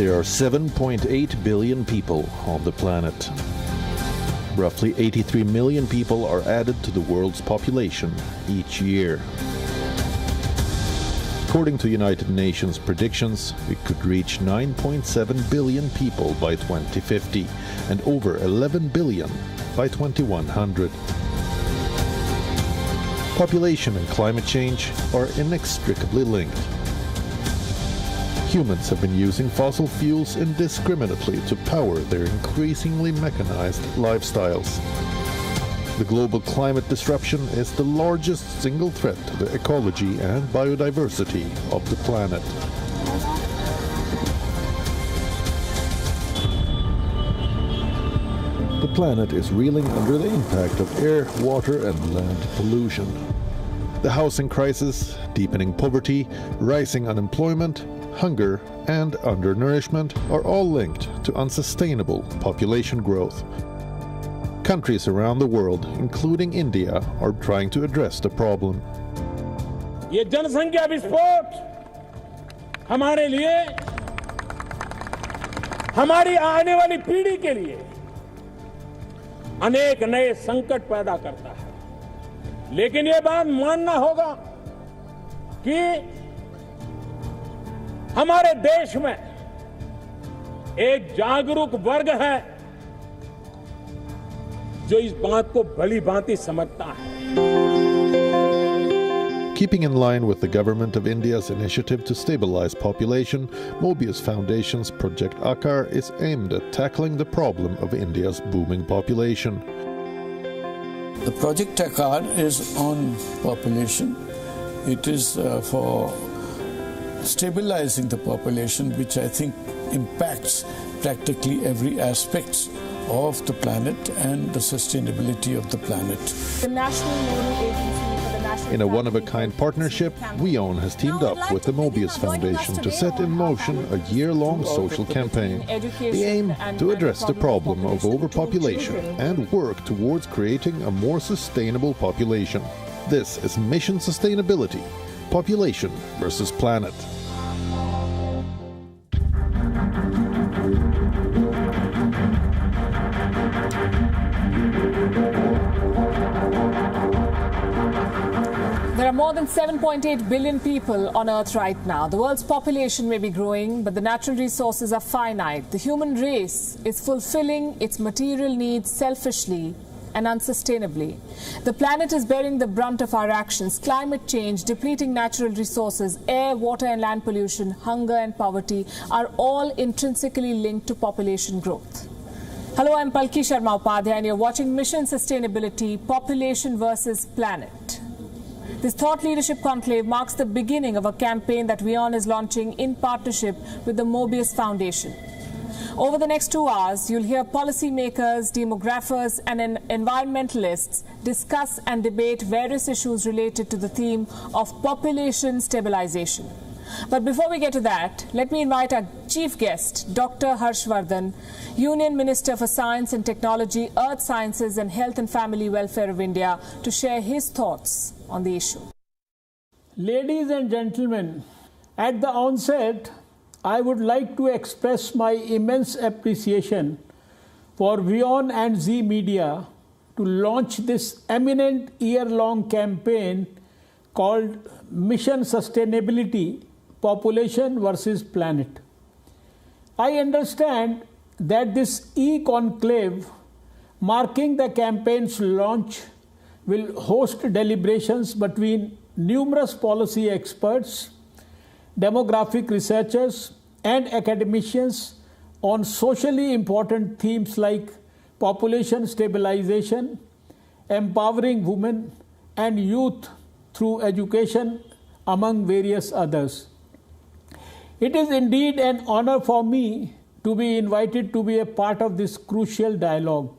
There are 7.8 billion people on the planet. Roughly 83 million people are added to the world's population each year. According to United Nations predictions, we could reach 9.7 billion people by 2050 and over 11 billion by 2100. Population and climate change are inextricably linked. Humans have been using fossil fuels indiscriminately to power their increasingly mechanized lifestyles. The global climate disruption is the largest single threat to the ecology and biodiversity of the planet. The planet is reeling under the impact of air, water, and land pollution. The housing crisis, deepening poverty, rising unemployment, hunger, and undernourishment are all linked to unsustainable population growth. Countries around the world, including India, are trying to address the problem. ये जनसंख्या विस्फोट हमारे लिए, हमारी आने वाली पीढ़ी के लिए अनेक नए संकट पैदा करता है। लेकिन ये बात मानना होगा कि हमारे देश में एक जागरूक वर्ग है जो इस बात को भली भांति समझता है। Keeping in line with the government of India's initiative to stabilize population, Mobius Foundation's Project Akar is aimed at tackling the problem of India's booming population. The Project Akar is on population. It is for stabilizing the population, which I think impacts practically every aspect of the planet and the sustainability of the planet. The National Nodal Agency for the National In a one-of-a-kind partnership, WION has teamed up with the Mobius Foundation to set in motion a year-long social campaign. The aim to address the problem of overpopulation and work towards creating a more sustainable population. This is Mission Sustainability, Population versus Planet. There are more than 7.8 billion people on Earth right now. The world's population may be growing, but the natural resources are finite. The human race is fulfilling its material needs selfishly and unsustainably. The planet is bearing the brunt of our actions. Climate change, depleting natural resources, air, water and land pollution, hunger and poverty are all intrinsically linked to population growth. Hello, I'm Palki Sharma Upadhyay and you're watching Mission Sustainability, Population versus Planet. This thought leadership conclave marks the beginning of a campaign that WION is launching in partnership with the Mobius Foundation. Over the next 2 hours, you'll hear policymakers, demographers and environmentalists discuss and debate various issues related to the theme of population stabilization. But before we get to that, let me invite our chief guest, Dr. Harshvardhan, Union Minister for Science and Technology, Earth Sciences and Health and Family Welfare of India, to share his thoughts on the issue. Ladies and gentlemen, at the onset, I would like to express my immense appreciation for WION and Z Media to launch this eminent year-long campaign called Mission Sustainability, Population versus Planet. I understand that this e-conclave marking the campaign's launch will host deliberations between numerous policy experts, demographic researchers and academicians on socially important themes like population stabilization, empowering women and youth through education, among various others. It is indeed an honor for me to be invited to be a part of this crucial dialogue.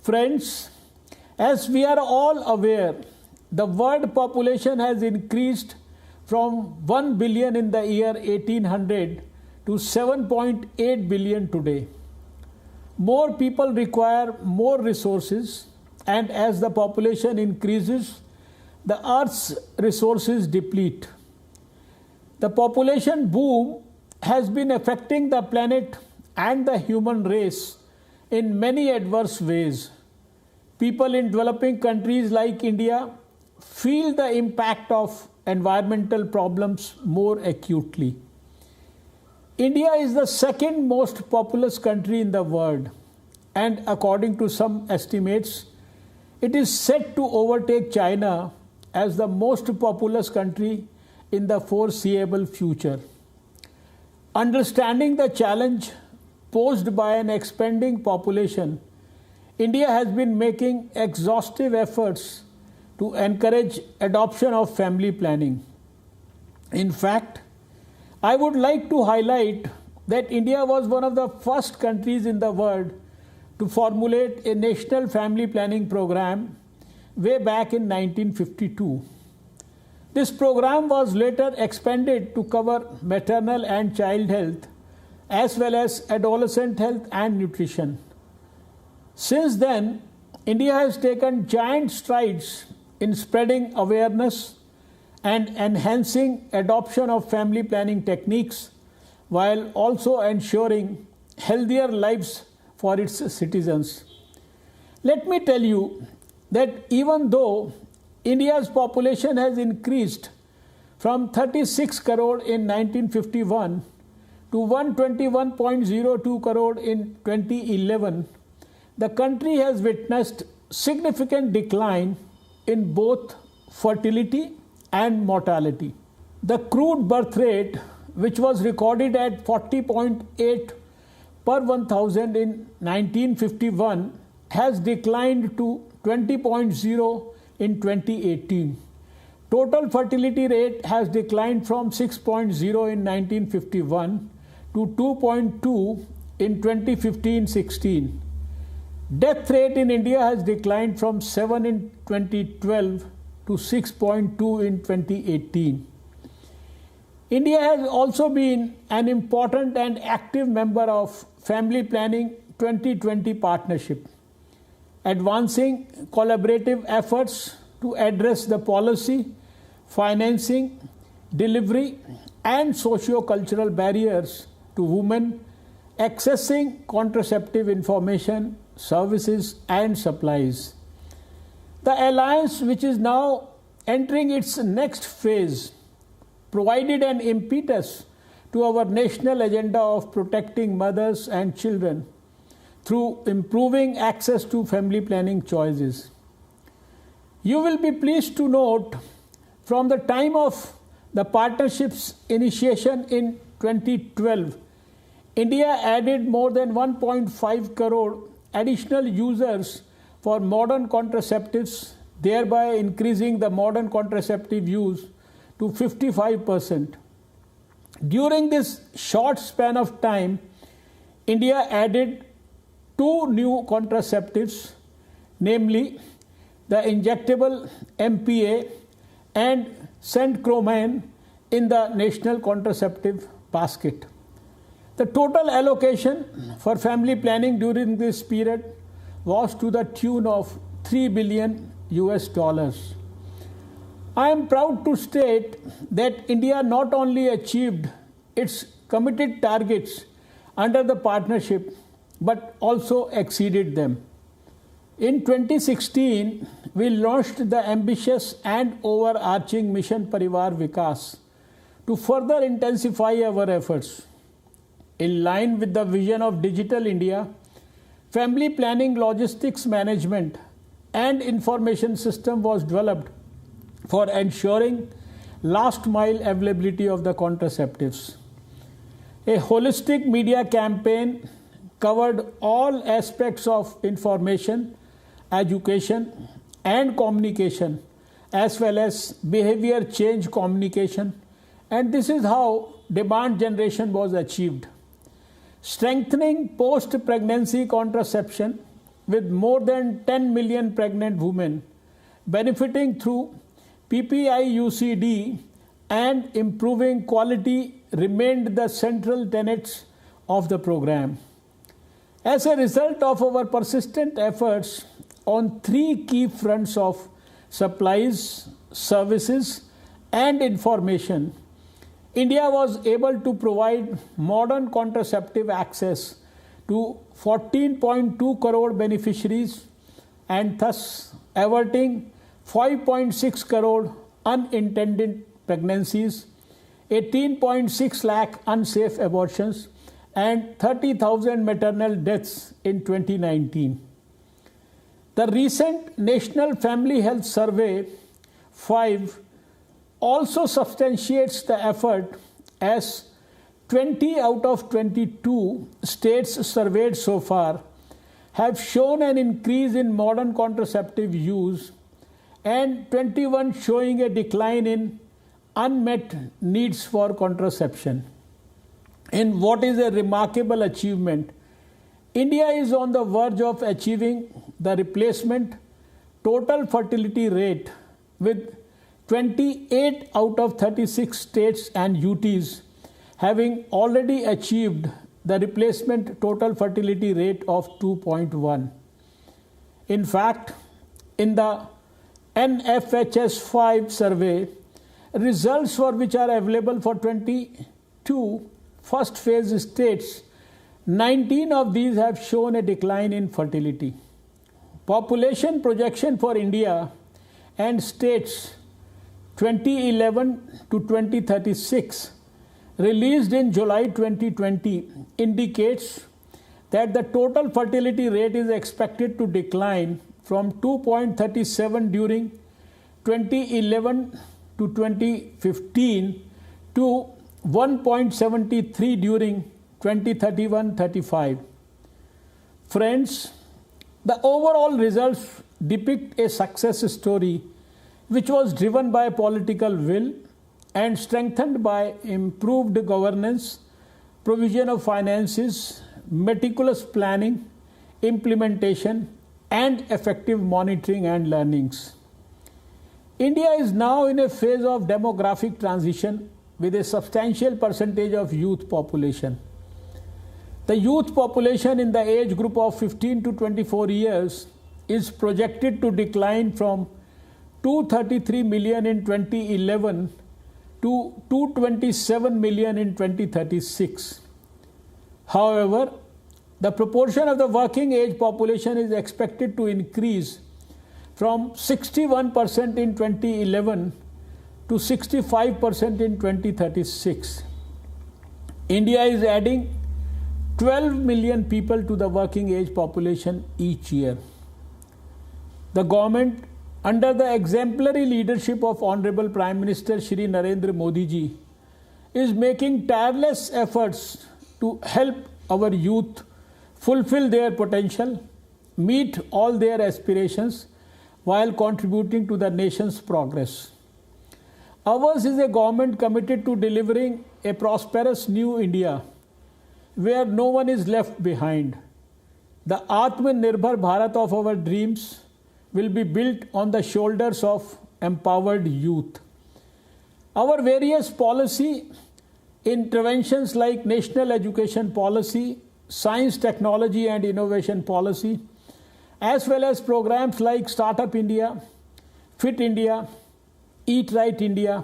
Friends, as we are all aware, the world population has increased from 1 billion in the year 1800 to 7.8 billion today. More people require more resources, and as the population increases, the Earth's resources deplete. The population boom has been affecting the planet and the human race in many adverse ways. People in developing countries like India feel the impact of environmental problems more acutely. India is the second most populous country in the world, and according to some estimates, it is set to overtake China as the most populous country in the foreseeable future. Understanding the challenge posed by an expanding population, India has been making exhaustive efforts to encourage adoption of family planning. In fact, I would like to highlight that India was one of the first countries in the world to formulate a national family planning program way back in 1952. This program was later expanded to cover maternal and child health, as well as adolescent health and nutrition. Since then, India has taken giant strides in spreading awareness and enhancing adoption of family planning techniques, while also ensuring healthier lives for its citizens. Let me tell you that even though India's population has increased from 36 crore in 1951 to 121.02 crore in 2011, the country has witnessed significant decline in both fertility and mortality. The crude birth rate, which was recorded at 40.8 per 1000 in 1951, has declined to 20.0 in 2018. Total fertility rate has declined from 6.0 in 1951 to 2.2 in 2015-16. Death rate in India has declined from 7 in 2012 to 6.2 in 2018. India has also been an important and active member of Family Planning 2020 Partnership, advancing collaborative efforts to address the policy, financing, delivery, and socio-cultural barriers to women accessing contraceptive information, services, and supplies. The alliance, which is now entering its next phase, provided an impetus to our national agenda of protecting mothers and children through improving access to family planning choices. You will be pleased to note, from the time of the partnership's initiation in 2012, India added more than 1.5 crore additional users for modern contraceptives, thereby increasing the modern contraceptive use to 55%. During this short span of time, India added 2 new contraceptives, namely the injectable MPA and centromine in the national contraceptive basket. The total allocation for family planning during this period was to the tune of $3 billion. I am proud to state that India not only achieved its committed targets under the partnership, but also exceeded them. In 2016, we launched the ambitious and overarching Mission Parivar Vikas to further intensify our efforts. In line with the vision of Digital India, family planning, logistics management, and information system was developed for ensuring last mile availability of the contraceptives. A holistic media campaign covered all aspects of information, education, and communication, as well as behavior change communication, and this is how demand generation was achieved. Strengthening post-pregnancy contraception with more than 10 million pregnant women benefiting through PPI-UCD and improving quality remained the central tenets of the program. As a result of our persistent efforts on 3 key fronts of supplies, services, and information, India was able to provide modern contraceptive access to 14.2 crore beneficiaries and thus averting 5.6 crore unintended pregnancies, 18.6 lakh unsafe abortions, and 30,000 maternal deaths in 2019. The recent National Family Health Survey 5 also substantiates the effort, as 20 out of 22 states surveyed so far have shown an increase in modern contraceptive use and 21 showing a decline in unmet needs for contraception. In what is a remarkable achievement, India is on the verge of achieving the replacement total fertility rate, with 28 out of 36 states and UTs having already achieved the replacement total fertility rate of 2.1. In fact, in the NFHS 5 survey, results for which are available for 22 first phase states, 19 of these have shown a decline in fertility. Population projection for India and states 2011 to 2036, released in July 2020, indicates that the total fertility rate is expected to decline from 2.37 during 2011 to 2015 to 1.73 during 2031-35. Friends, the overall results depict a success story which was driven by political will and strengthened by improved governance, provision of finances, meticulous planning, implementation, and effective monitoring and learnings. India is now in a phase of demographic transition with a substantial percentage of youth population. The youth population in the age group of 15 to 24 years is projected to decline from 233 million in 2011 to 227 million in 2036. However, the proportion of the working age population is expected to increase from 61% in 2011 to 65% in 2036. India is adding 12 million people to the working age population each year. The government, under the exemplary leadership of Honorable Prime Minister Shri Narendra Modi ji, is making tireless efforts to help our youth fulfill their potential, meet all their aspirations while contributing to the nation's progress. Ours is a government committed to delivering a prosperous new India where no one is left behind. The Atmanirbhar Bharat of our dreams will be built on the shoulders of empowered youth. Our various policy interventions like National Education Policy, Science, Technology and Innovation Policy, as well as programs like Startup India, Fit India, Eat Right India,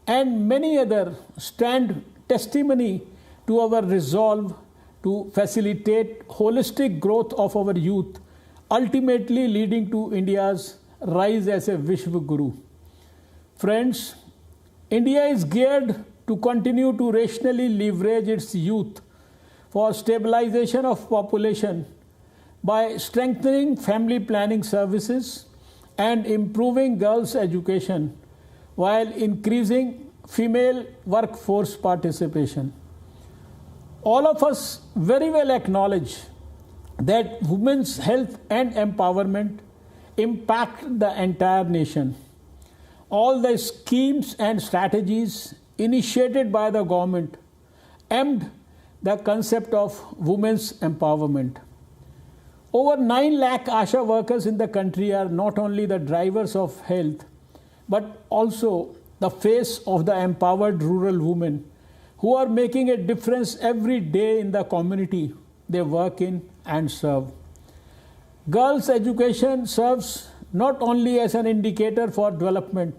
and many other stand testimony to our resolve to facilitate holistic growth of our youth, ultimately leading to India's rise as a Vishwa Guru. Friends, India is geared to continue to rationally leverage its youth for stabilization of population by strengthening family planning services and improving girls' education while increasing female workforce participation. All of us very well acknowledge that women's health and empowerment impact the entire nation. All the schemes and strategies initiated by the government aimed the concept of women's empowerment. Over 9 lakh ASHA workers in the country are not only the drivers of health, but also the face of the empowered rural women who are making a difference every day in the community they work in and serve. Girls' education serves not only as an indicator for development,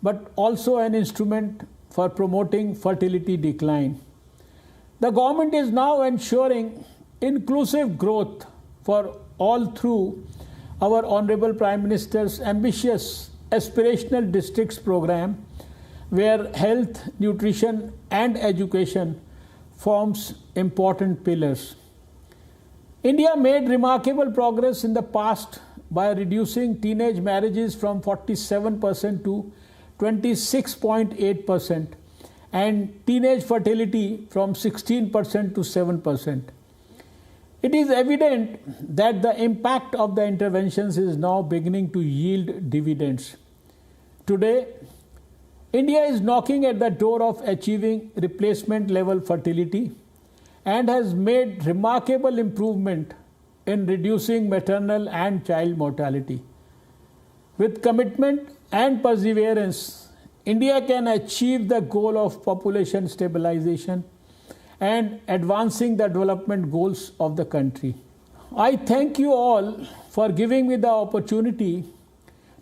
but also an instrument for promoting fertility decline. The government is now ensuring inclusive growth for all through our Honorable Prime Minister's ambitious aspirational districts program, where health, nutrition and education forms important pillars. India made remarkable progress in the past by reducing teenage marriages from 47% to 26.8% and teenage fertility from 16% to 7%. It is evident that the impact of the interventions is now beginning to yield dividends. Today, India is knocking at the door of achieving replacement level fertility and has made remarkable improvement in reducing maternal and child mortality. With commitment and perseverance, India can achieve the goal of population stabilization and advancing the development goals of the country. I thank you all for giving me the opportunity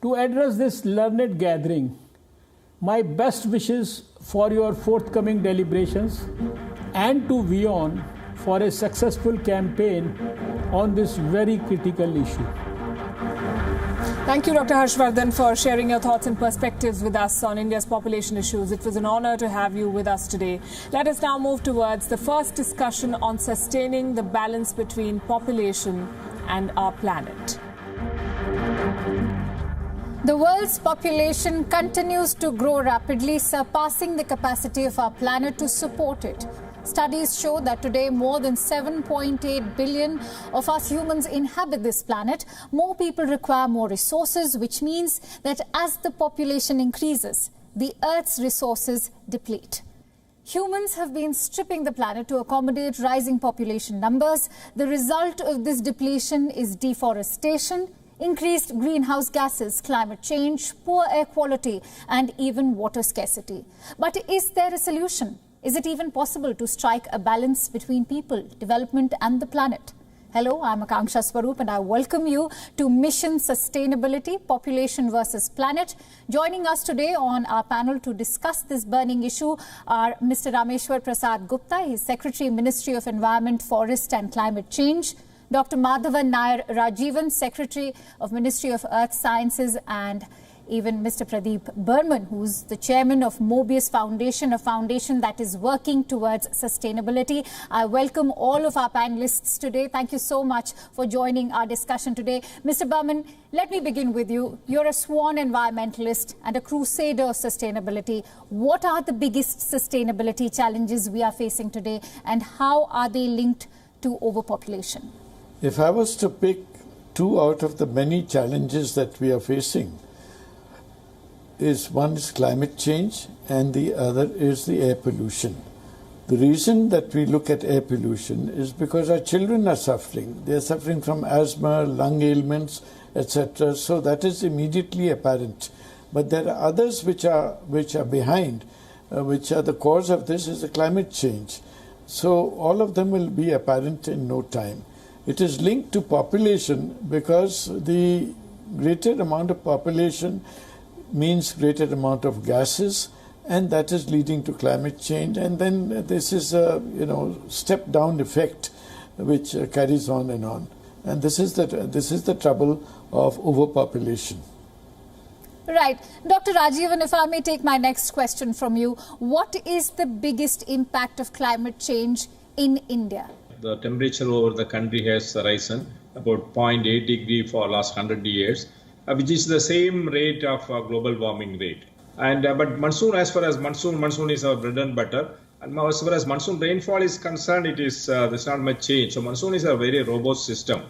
to address this learned gathering. My best wishes for your forthcoming deliberations and to WION for a successful campaign on this very critical issue. Thank you, Dr. Harshvardhan, for sharing your thoughts and perspectives with us on India's population issues. It was an honor to have you with us today. Let us now move towards the first discussion on sustaining the balance between population and our planet. The world's population continues to grow rapidly, surpassing the capacity of our planet to support it. Studies show that today more than 7.8 billion of us humans inhabit this planet. More people require more resources, which means that as the population increases, the Earth's resources deplete. Humans have been stripping the planet to accommodate rising population numbers. The result of this depletion is deforestation, increased greenhouse gases, climate change, poor air quality, and even water scarcity. But is there a solution? Is it even possible to strike a balance between people, development and the planet? Hello, I'm Akanksha Swaroop and I welcome you to Mission Sustainability, Population versus Planet. Joining us today on our panel to discuss this burning issue are Mr. Rameshwar Prasad Gupta, he's Secretary, Ministry of Environment, Forest and Climate Change. Dr. Madhavan Nair Rajivan, Secretary of Ministry of Earth Sciences, and even Mr. Pradeep Burman, who's the chairman of Mobius Foundation, a foundation that is working towards sustainability. I welcome all of our panelists today. Thank you so much for joining our discussion today. Mr. Burman, let me begin with you. You're a sworn environmentalist and a crusader of sustainability. What are the biggest sustainability challenges we are facing today, and how are they linked to overpopulation? If I was to pick two out of the many challenges that we are facing, one is climate change and the other is the air pollution. The reason that we look at air pollution is because our children are suffering. They are suffering from asthma, lung ailments, etc. So that is immediately apparent. But there are others which are behind, which are the cause of this is the climate change. So all of them will be apparent in no time. It is linked to population because the greater amount of population means greater amount of gases, and that is leading to climate change. And then this is a step down effect which carries on. And this is the trouble of overpopulation. Right. Dr. Rajivan, if I may take my next question from you, what is the biggest impact of climate change in India? The temperature over the country has risen about 0.8 degree for last 100 years. Which is the same rate of global warming rate. And but monsoon, as far as monsoon is our bread and butter. And as far as monsoon rainfall is concerned, there's not much change. So monsoon is a very robust system.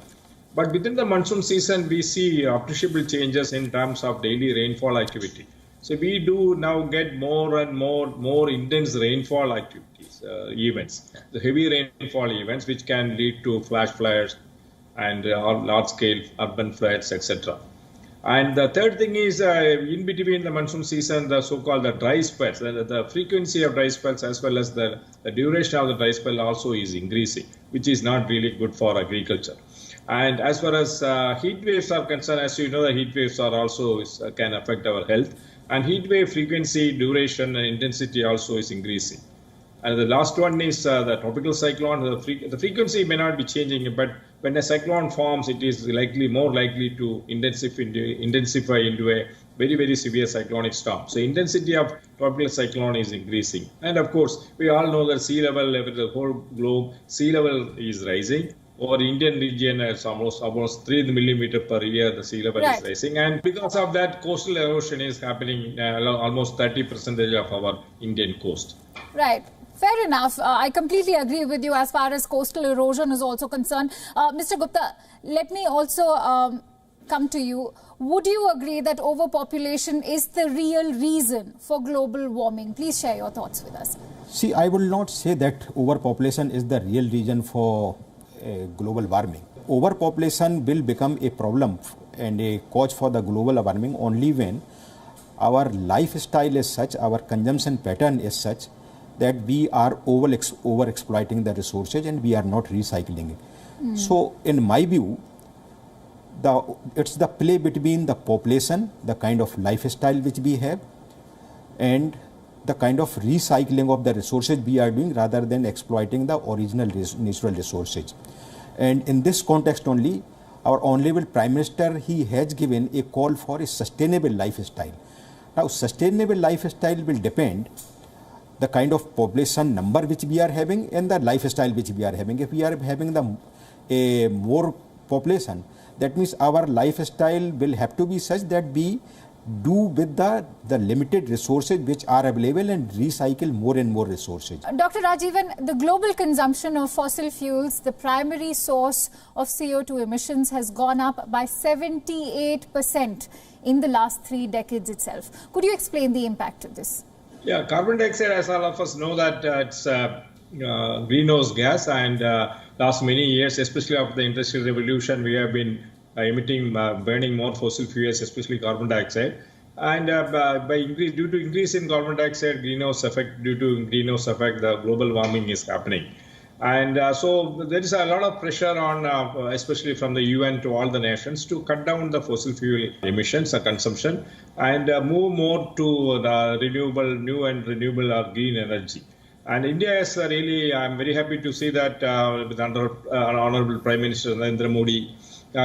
But within the monsoon season, we see appreciable changes in terms of daily rainfall activity. So we do now get more and more intense rainfall activities, events. The heavy rainfall events, which can lead to flash floods and large-scale urban floods, etc. And the third thing is in between the monsoon season, the so-called the dry spells, the frequency of dry spells as well as the duration of the dry spell also is increasing, which is not really good for agriculture. And as far as heat waves are concerned, as you know, the heat waves are also can affect our health. And heat wave frequency, duration, and intensity also is increasing. And the last one is the tropical cyclone. The frequency may not be changing, but when a cyclone forms, it is more likely to intensify into a very, very severe cyclonic storm. So intensity of tropical cyclone is increasing. And of course, we all know that sea level over the whole globe, sea level is rising. Over the Indian region, it's almost 3 millimeter per year, the sea level is rising. And because of that, coastal erosion is happening almost 30% of our Indian coast. Right. Fair enough. I completely agree with you as far as coastal erosion is also concerned. Mr. Gupta, let me also come to you. Would you agree that overpopulation is the real reason for global warming? Please share your thoughts with us. See, I will not say that overpopulation is the real reason for global warming. Overpopulation will become a problem and a cause for the global warming only when our lifestyle is such, our consumption pattern is such that we are over exploiting the resources and we are not recycling it. So in my view, it's the play between the population, the kind of lifestyle which we have, and the kind of recycling of the resources we are doing rather than exploiting the original natural resources. And in this context only, our Honorable Prime Minister, he has given a call for a sustainable lifestyle. Now, sustainable lifestyle will depend the kind of population number which we are having and the lifestyle which we are having. If we are having a more population, that means our lifestyle will have to be such that we do with the limited resources which are available and recycle more and more resources. Dr. Rajivan, the global consumption of fossil fuels, the primary source of CO2 emissions, has gone up by 78% in the last 3 decades itself. Could you explain the impact of this? Yeah, carbon dioxide, as all of us know, that it's greenhouse gas, and last many years, especially after the Industrial Revolution, we have been burning more fossil fuels, especially carbon dioxide. And due to increase in carbon dioxide, due to greenhouse effect, the global warming is happening. And so there is a lot of pressure on, especially from the UN to all the nations, to cut down the fossil fuel emissions and consumption and move more to the new and renewable or green energy. And India is really, I'm very happy to see that with Honorable Prime Minister Narendra Modi,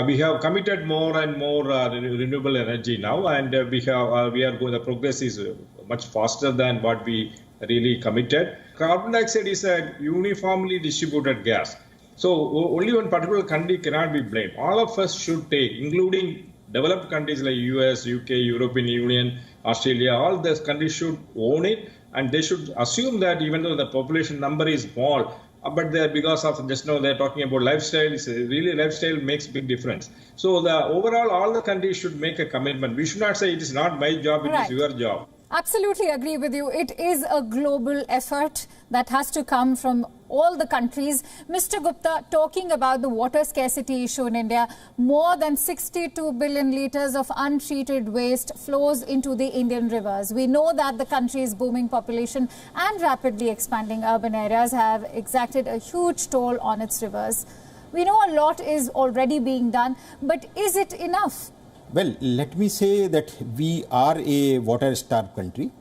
we have committed more and more renewable energy now, and the progress is much faster than what we really committed. Carbon dioxide is a uniformly distributed gas. So only one particular country cannot be blamed. All of us should take, including developed countries like US, UK, European Union, Australia, all those countries should own it, and they should assume that even though the population number is small, but because of just now they're talking about lifestyle, really lifestyle makes big difference. So overall, all the countries should make a commitment. We should not say it is not my job, it is your job. Absolutely agree with you. It is a global effort that has to come from all the countries. Mr. Gupta, talking about the water scarcity issue in India, more than 62 billion litres of untreated waste flows into the Indian rivers. We know that the country's booming population and rapidly expanding urban areas have exacted a huge toll on its rivers. We know a lot is already being done, but is it enough? Well, let me say that we are a water-starved country.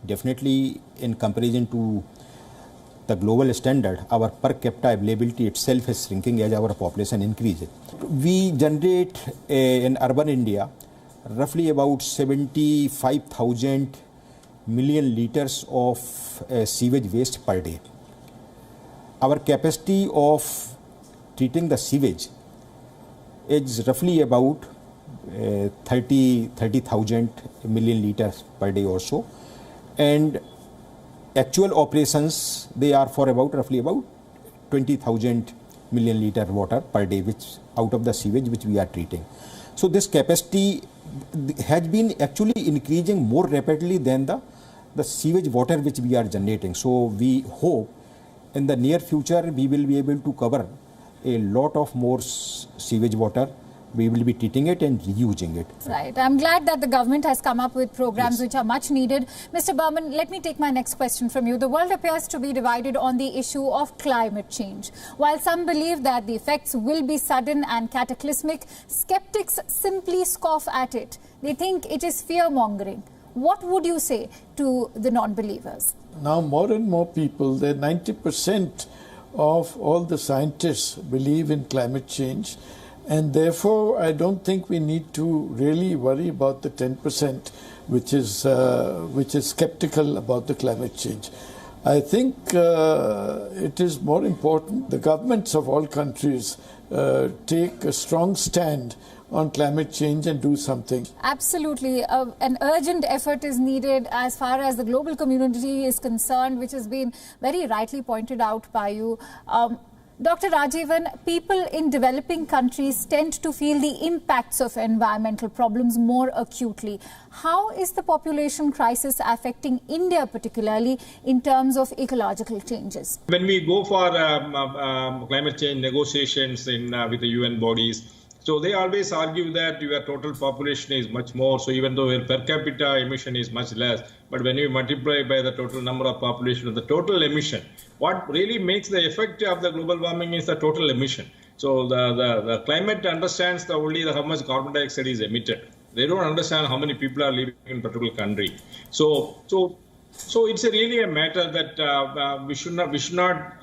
Definitely, in comparison to the global standard, our per capita availability itself is shrinking as our population increases. We generate in urban India roughly about 75,000 million litres of sewage waste per day. Our capacity of treating the sewage is roughly about 30,000 million litres per day or so, and actual operations, they are for roughly about 20,000 million litre water per day, which out of the sewage which we are treating. So this capacity has been actually increasing more rapidly than the sewage water which we are generating. So we hope in the near future we will be able to cover a lot of more sewage water. We will be treating it and reusing it. Right. I'm glad that the government has come up with programs which are much needed. Mr. Burman, let me take my next question from you. The world appears to be divided on the issue of climate change. While some believe that the effects will be sudden and cataclysmic, skeptics simply scoff at it. They think it is fear-mongering. What would you say to the non-believers? Now more and more people, 90% of all the scientists believe in climate change, and therefore I don't think we need to really worry about the 10% which is skeptical about the climate change. I think it is more important the governments of all countries take a strong stand on climate change and do something. Absolutely. An urgent effort is needed as far as the global community is concerned, which has been very rightly pointed out by you. Dr. Rajivan, people in developing countries tend to feel the impacts of environmental problems more acutely. How is the population crisis affecting India particularly in terms of ecological changes? When we go for climate change negotiations with the UN bodies, so they always argue that your total population is much more. So even though your per capita emission is much less, but when you multiply by the total number of population of the total emission, what really makes the effect of the global warming is the total emission. So the climate understands only how much carbon dioxide is emitted. They don't understand how many people are living in a particular country. So it's really a matter that we should not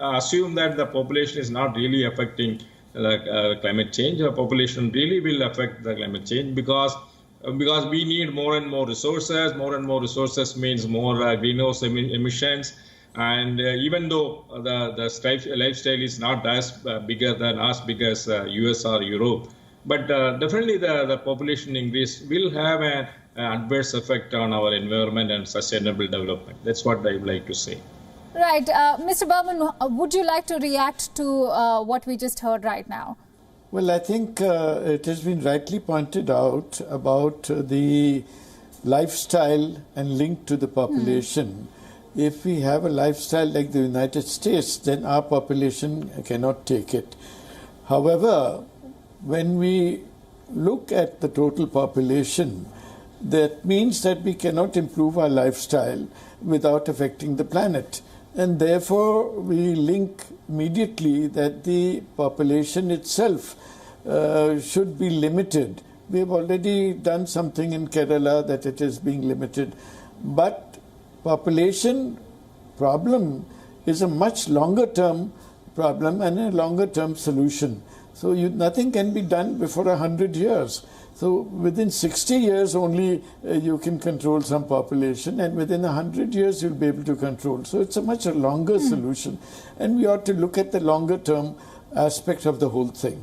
assume that the population is not really affecting climate change. The population really will affect the climate change because we need more and more resources. More and more resources means more greenhouse emissions. And even though the lifestyle is not as big as US or Europe, but definitely the population increase will have an adverse effect on our environment and sustainable development. That's what I would like to say. Right. Mr. Burman, would you like to react to what we just heard right now? Well, I think it has been rightly pointed out about the lifestyle and link to the population. If we have a lifestyle like the United States, then our population cannot take it. However, when we look at the total population, that means that we cannot improve our lifestyle without affecting the planet. And therefore, we link immediately that the population itself should be limited. We have already done something in Kerala that it is being limited. But population problem is a much longer term problem and a longer term solution. So nothing can be done before 100 years. So within 60 years only you can control some population, and within 100 years you'll be able to control. So it's a much longer solution, and we ought to look at the longer term aspect of the whole thing.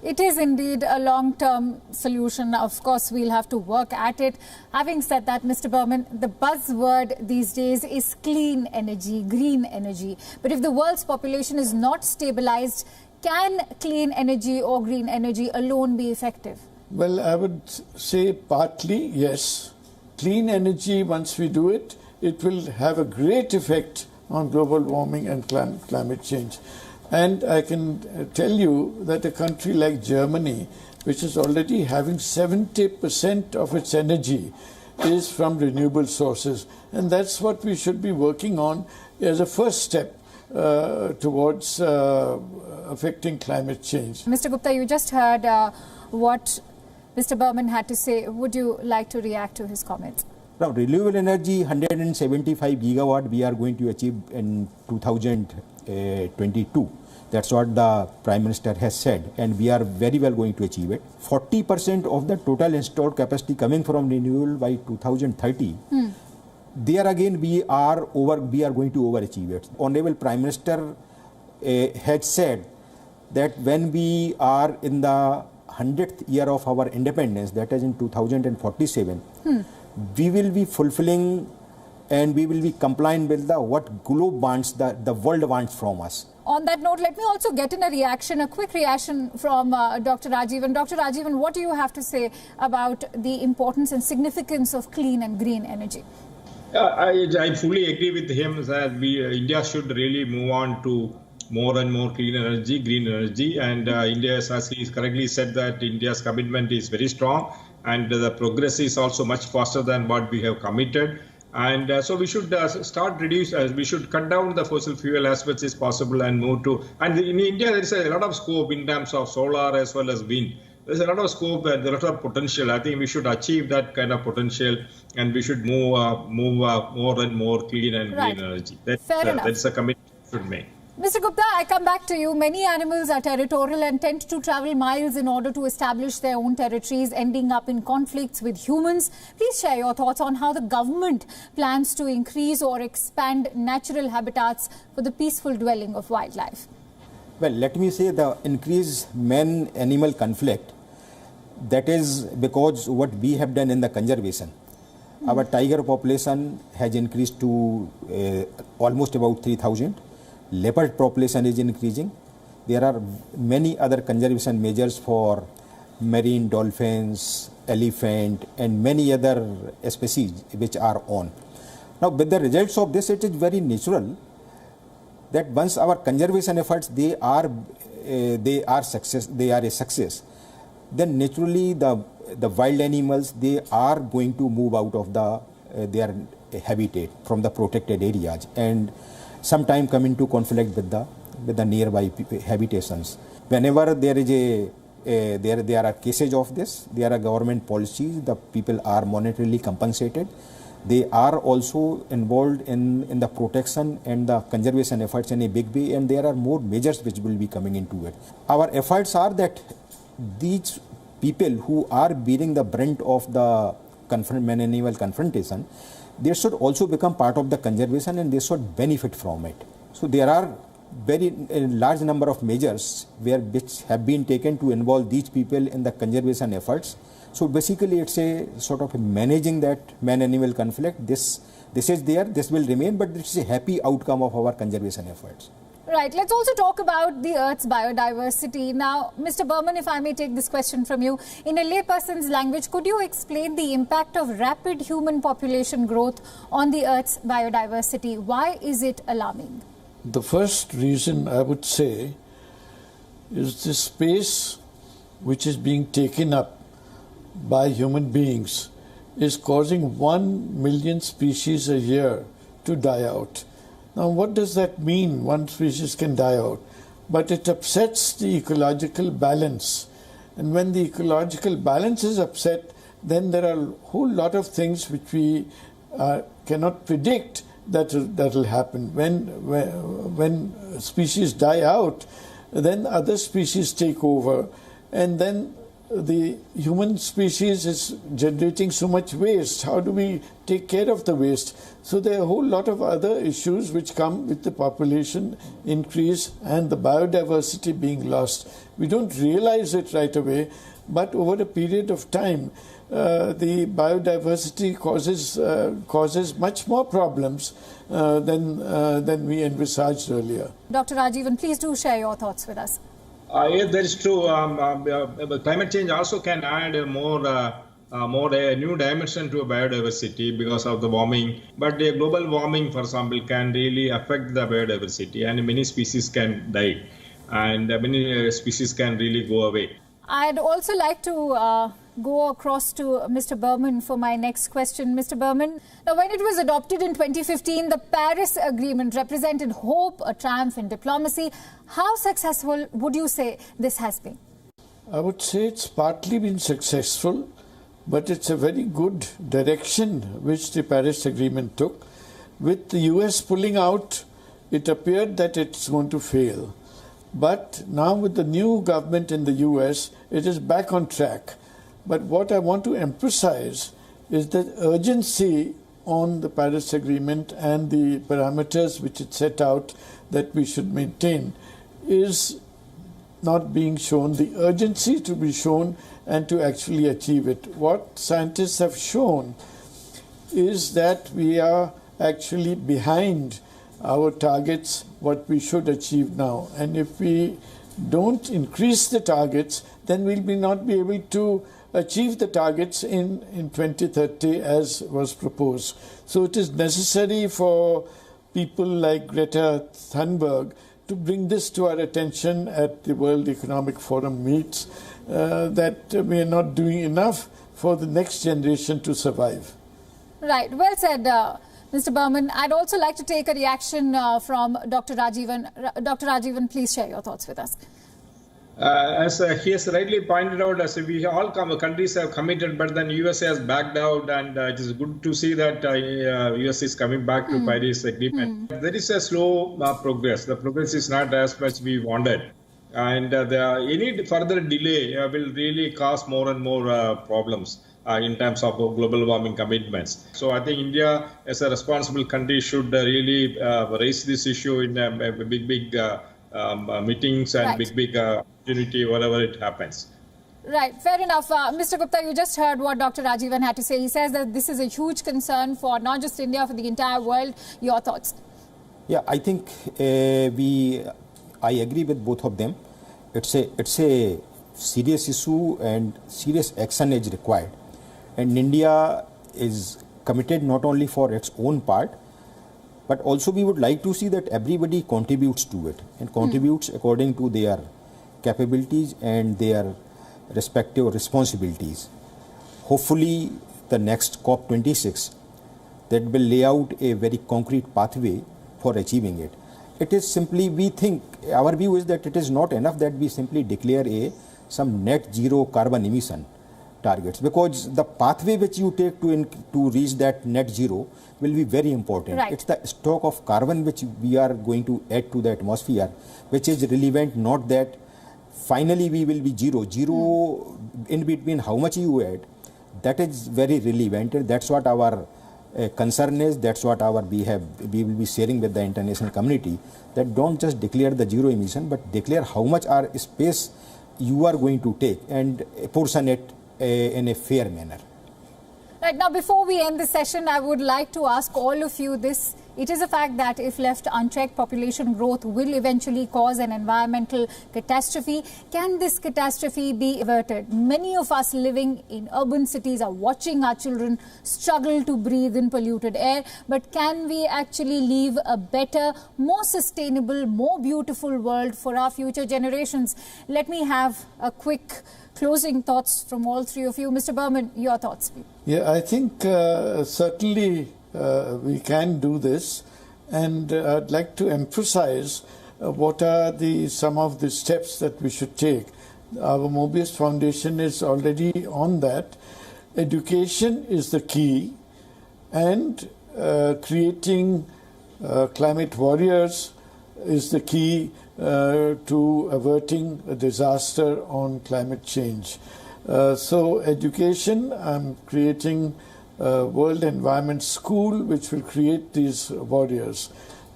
It is indeed a long-term solution. Of course, we'll have to work at it. Having said that, Mr. Burman, the buzzword these days is clean energy, green energy. But if the world's population is not stabilized, can clean energy or green energy alone be effective? Well, I would say partly, yes. Clean energy, once we do it, it will have a great effect on global warming and climate change. And I can tell you that a country like Germany, which is already having 70% of its energy, is from renewable sources. And that's what we should be working on as a first step towards affecting climate change. Mr. Gupta, you just heard what Mr. Burman had to say. Would you like to react to his comments? Now, renewable energy, 175 gigawatt we are going to achieve in 2022. That's what the Prime Minister has said, and we are very well going to achieve it. 40% of the total installed capacity coming from renewable by 2030. There again we are going to overachieve it. Honorable Prime Minister had said that when we are in the 100th year of our independence, that is in 2047, we will be fulfilling and we will be compliant with what globe wants, the world wants from us. On that note, let me also get in a quick reaction from Dr. Rajivan. Dr. Rajivan, what do you have to say about the importance and significance of clean and green energy? I fully agree with him that India should really move on to more and more clean energy, green energy. And India, as he correctly said, that India's commitment is very strong and the progress is also much faster than what we have committed. And so we should we should cut down the fossil fuel as much as possible and move to, and in India there is a lot of scope in terms of solar as well as wind. there's a lot of scope and a lot of potential. I think we should achieve that kind of potential, and we should move more and more clean and green energy. That's a commitment we should make. Mr. Gupta, I come back to you. Many animals are territorial and tend to travel miles in order to establish their own territories, ending up in conflicts with humans. Please share your thoughts on how the government plans to increase or expand natural habitats for the peaceful dwelling of wildlife. Well, let me say the increased man-animal conflict, that is because what we have done in the conservation. Our tiger population has increased to almost about 3,000. Leopard population is increasing. There are many other conservation measures for marine dolphins, elephant, and many other species which are on. Now, with the results of this, it is very natural that once our conservation efforts they are a success, then naturally the wild animals, they are going to move out of their habitat from the protected areas and sometime come into conflict with the nearby habitations. Whenever there is there are cases of this, there are government policies, the people are monetarily compensated. They are also involved in the protection and the conservation efforts in a big way, and there are more measures which will be coming into it. Our efforts are that these people who are bearing the brunt of the man-animal confrontation, they should also become part of the conservation and they should benefit from it. So there are very large number of measures which have been taken to involve these people in the conservation efforts. So basically it's a sort of managing that man-animal conflict. This is there, this will remain, but it's a happy outcome of our conservation efforts. Right. Let's also talk about the Earth's biodiversity. Now, Mr. Burman, if I may take this question from you, in a layperson's language, could you explain the impact of rapid human population growth on the Earth's biodiversity? Why is it alarming? The first reason I would say is the space which is being taken up by human beings is causing 1 million species a year to die out. Now, what does that mean? One species can die out. But it upsets the ecological balance. And when the ecological balance is upset, then there are a whole lot of things which we cannot predict that will happen. When species die out, then other species take over. And then the human species is generating so much waste. How do we take care of the waste? So there are a whole lot of other issues which come with the population increase and the biodiversity being lost. We don't realize it right away, but over a period of time, the biodiversity causes much more problems than we envisaged earlier. Dr. Rajivan, please do share your thoughts with us. Yes, that is true. Climate change also can add a new dimension to biodiversity because of the warming. But the global warming, for example, can really affect the biodiversity, and many species can die, and many species can really go away. I'd also like to go across to Mr. Burman for my next question. Mr. Burman, now when it was adopted in 2015, the Paris Agreement represented hope, a triumph in diplomacy. How successful would you say this has been? I would say it's partly been successful, but it's a very good direction which the Paris Agreement took. With the US pulling out, it appeared that it's going to fail. But now with the new government in the US, it is back on track. But what I want to emphasize is that urgency on the Paris Agreement and the parameters which it set out that we should maintain is not being shown. The urgency to be shown and to actually achieve it. What scientists have shown is that we are actually behind our targets, what we should achieve now. And if we don't increase the targets, then we'll not be able to achieve the targets in 2030 as was proposed. So it is necessary for people like Greta Thunberg to bring this to our attention at the World Economic Forum meets, that we are not doing enough for the next generation to survive. Right, well said, Mr. Burman. I'd also like to take a reaction from Dr. Rajivan. Dr. Rajivan, please share your thoughts with us. As he has rightly pointed out, as we all countries have committed, but then USA has backed out, and it is good to see that US is coming back to Paris Agreement. There is a slow progress. The progress is not as much we wanted, and any further delay will really cause more and more problems in terms of global warming commitments. So I think India, as a responsible country, should really raise this issue in big meetings and big opportunity, whatever it happens. Right, fair enough. Mr. Gupta, you just heard what Dr. Rajivan had to say. He says that this is a huge concern for not just India, for the entire world. Your thoughts? Yeah, I think I agree with both of them. It's a serious issue and serious action is required. And India is committed not only for its own part, but also we would like to see that everybody contributes to it and contributes according to their capabilities and their respective responsibilities. Hopefully the next COP26 that will lay out a very concrete pathway for achieving it. It is simply, we think, our view is that it is not enough that we simply declare some net zero carbon emission targets, because the pathway which you take to reach that net zero will be very important. Right. It's the stock of carbon which we are going to add to the atmosphere, which is relevant, not that finally we will be zero. Zero in between how much you add, that is very relevant. That's what our concern is. That's what we will be sharing with the international community, that don't just declare the zero emission, but declare how much space you are going to take and portion it in a fair manner. Right, now before we end the session, I would like to ask all of you this. It is a fact that if left unchecked, population growth will eventually cause an environmental catastrophe. Can this catastrophe be averted? Many of us living in urban cities are watching our children struggle to breathe in polluted air. But can we actually leave a better, more sustainable, more beautiful world for our future generations? Let me have a quick closing thoughts from all three of you. Mr. Berman, your thoughts, please. Yeah, I think certainly we can do this, and I'd like to emphasize what are some of the steps that we should take. Our Mobius Foundation is already on that. Education is the key, and creating climate warriors is the key to averting a disaster on climate change. So education, I'm creating World Environment School, which will create these warriors.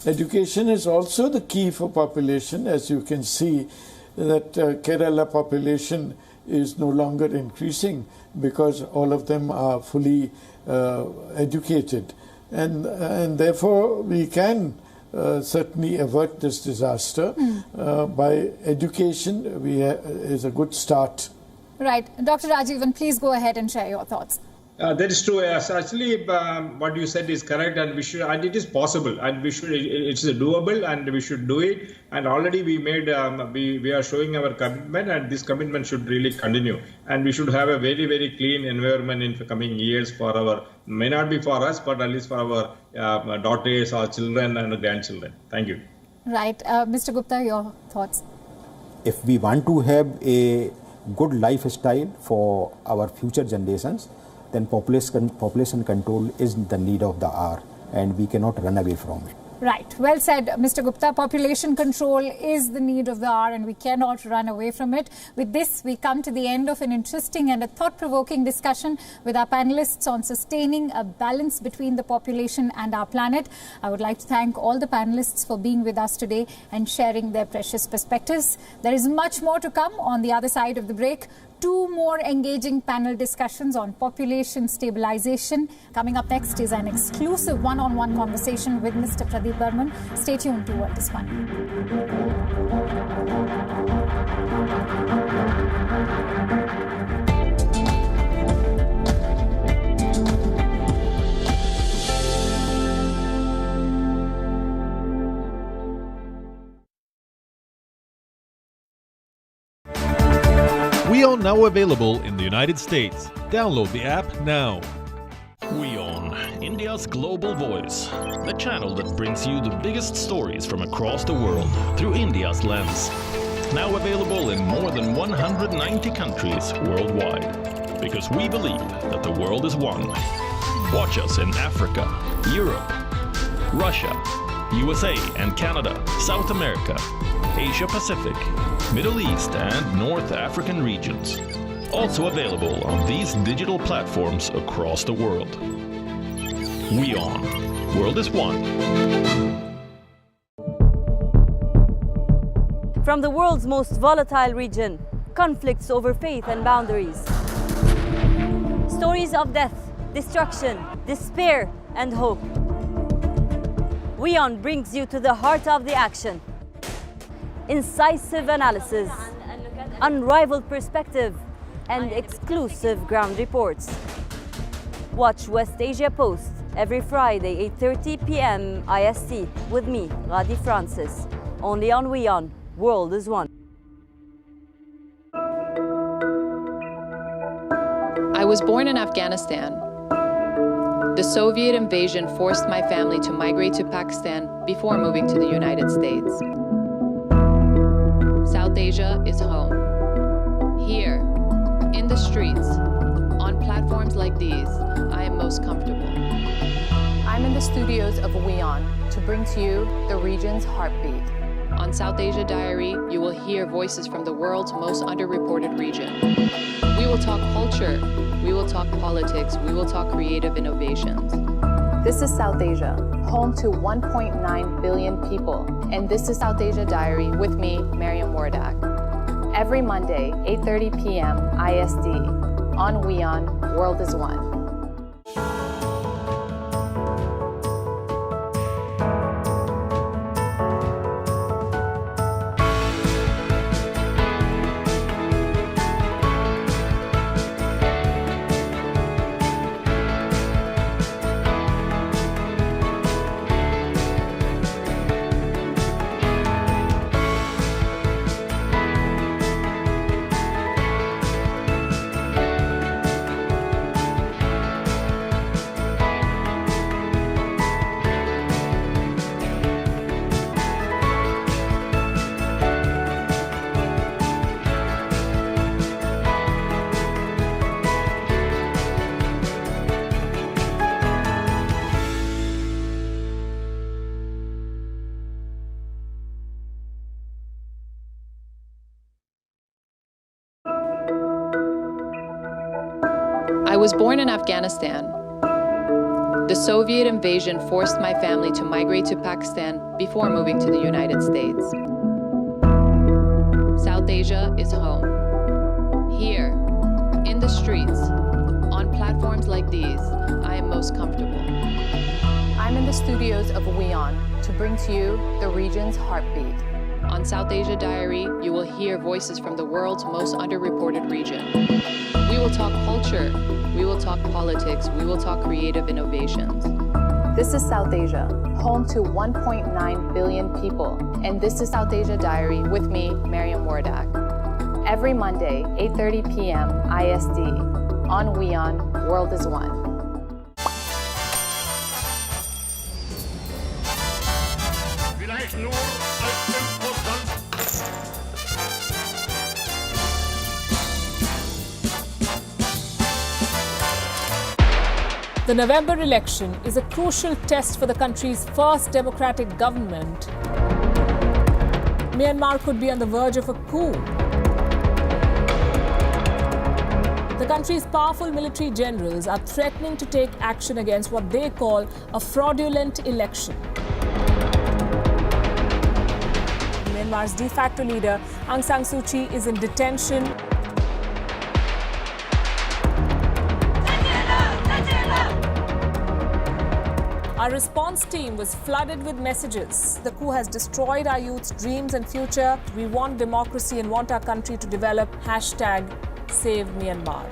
Education is also the key for population. As you can see, that Kerala population is no longer increasing because all of them are fully educated. And therefore, we can certainly avert this disaster by education. Is a good start. Right. Dr. Rajivan, please go ahead and share your thoughts. That is true. Yes, actually, what you said is correct, and it is possible, and it's doable, and we should do it. And already we made, we are showing our commitment, and this commitment should really continue. And we should have a very, very clean environment in the coming years for may not be for us, but at least for our daughters, our children, and grandchildren. Thank you. Right, Mr. Gupta, your thoughts. If we want to have a good lifestyle for our future generations, then population control is the need of the hour, and we cannot run away from it. Right. Well said, Mr. Gupta. Population control is the need of the hour, and we cannot run away from it. With this, we come to the end of an interesting and a thought-provoking discussion with our panelists on sustaining a balance between the population and our planet. I would like to thank all the panelists for being with us today and sharing their precious perspectives. There is much more to come on the other side of the break. 2 more engaging panel discussions on population stabilization. Coming up next is an exclusive one-on-one conversation with Mr. Pradeep Burman. Stay tuned to World is Fun. WION now available in the United States. Download the app now. WION, India's global voice. The channel that brings you the biggest stories from across the world through India's lens. now available in more than 190 countries worldwide. Because we believe that the world is one. Watch us in Africa, Europe, Russia, USA and Canada, South America, Asia Pacific, Middle East and North African regions. Also available on these digital platforms across the world. WION. World is one. From the world's most volatile region, conflicts over faith and boundaries. Stories of death, destruction, despair, and hope. WION brings you to the heart of the action. Incisive analysis, unrivaled perspective, and exclusive ground reports. Watch West Asia Post every Friday, 8:30 p.m. IST with me, Radi Francis. Only on WION. World is one. I was born in Afghanistan. The Soviet invasion forced my family to migrate to Pakistan before moving to the United States. South Asia is home. Here, in the streets, on platforms like these, I am most comfortable. I'm in the studios of WION to bring to you the region's heartbeat. On South Asia Diary, you will hear voices from the world's most underreported region. We will talk culture, we will talk politics, we will talk creative innovations. This is South Asia, home to 1.9 billion people. And this is South Asia Diary with me, Mariam Wardak. Every Monday, 8:30 p.m. IST. On WION, World is One. I was born in Afghanistan. The Soviet invasion forced my family to migrate to Pakistan before moving to the United States. South Asia is home. Here, in the streets, on platforms like these, I am most comfortable. I'm in the studios of WION to bring to you the region's heartbeat. On South Asia Diary, you will hear voices from the world's most underreported region. We will talk culture, we will talk politics, we will talk creative innovations. This is South Asia, home to 1.9 billion people. And this is South Asia Diary with me, Mariam Wardak. Every Monday, 8:30 p.m. IST. On WION, World is One. The November election is a crucial test for the country's first democratic government. Myanmar could be on the verge of a coup. The country's powerful military generals are threatening to take action against what they call a fraudulent election. Myanmar's de facto leader, Aung San Suu Kyi, is in detention. Our response team was flooded with messages. The coup has destroyed our youth's dreams and future. We want democracy and want our country to develop. #Save Myanmar.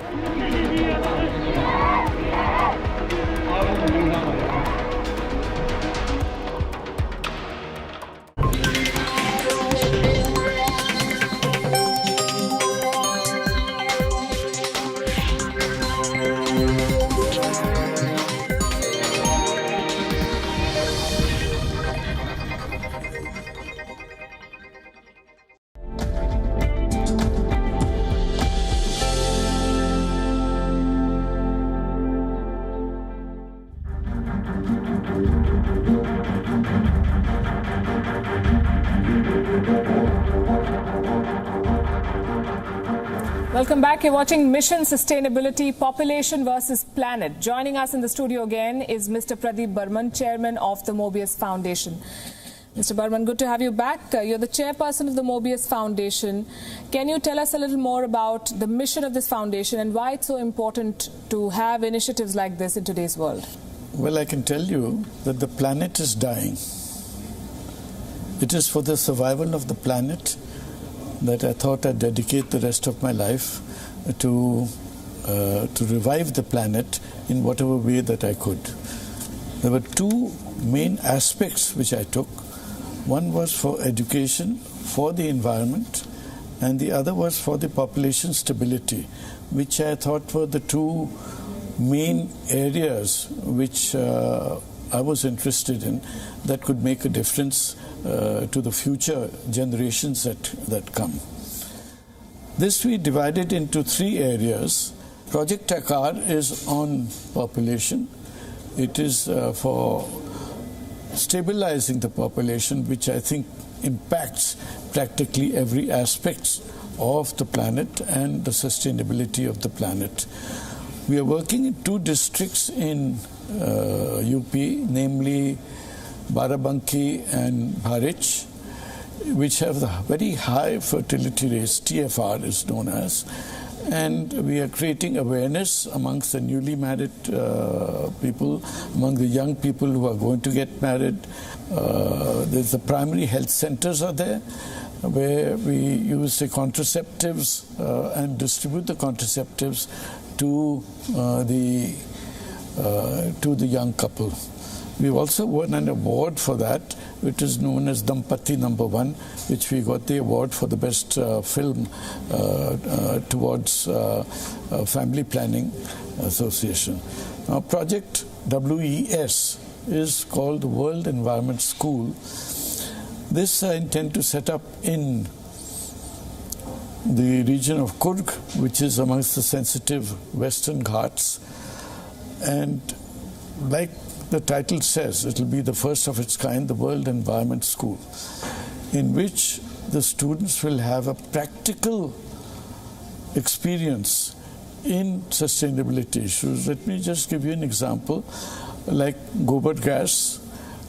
Welcome back. You're watching Mission Sustainability, Population versus Planet. Joining us in the studio again is Mr. Pradeep Burman, Chairman of the Mobius Foundation. Mr. Burman, good to have you back. You're the chairperson of the Mobius Foundation. Can you tell us a little more about the mission of this foundation and why it's so important to have initiatives like this in today's world? Well, I can tell you that the planet is dying. It is for the survival of the planet that I thought I'd dedicate the rest of my life to revive the planet in whatever way that I could. There were two main aspects which I took. One was for education, for the environment, and the other was for the population stability, which I thought were the two main areas which I was interested in that could make a difference to the future generations that come. This we divided into three areas. Project Akar is on population. It is for stabilizing the population, which I think impacts practically every aspect of the planet and the sustainability of the planet. We are working in two districts in UP, namely Barabanki and Bharich, which have the very high fertility rates, TFR is known as, and we are creating awareness amongst the newly married people, among the young people who are going to get married. There's the primary health centers are there, where we use the contraceptives and distribute the contraceptives to the young couple. We've also won an award for that, which is known as Dampati Number 1, which we got the award for the best film towards Family Planning Association. Now, Project WES is called the World Environment School. This I intend to set up in the region of Kurg, which is amongst the sensitive Western Ghats. And like the title says, it will be the first of its kind, the World Environment School, in which the students will have a practical experience in sustainability issues. Let me just give you an example, like gobar gas,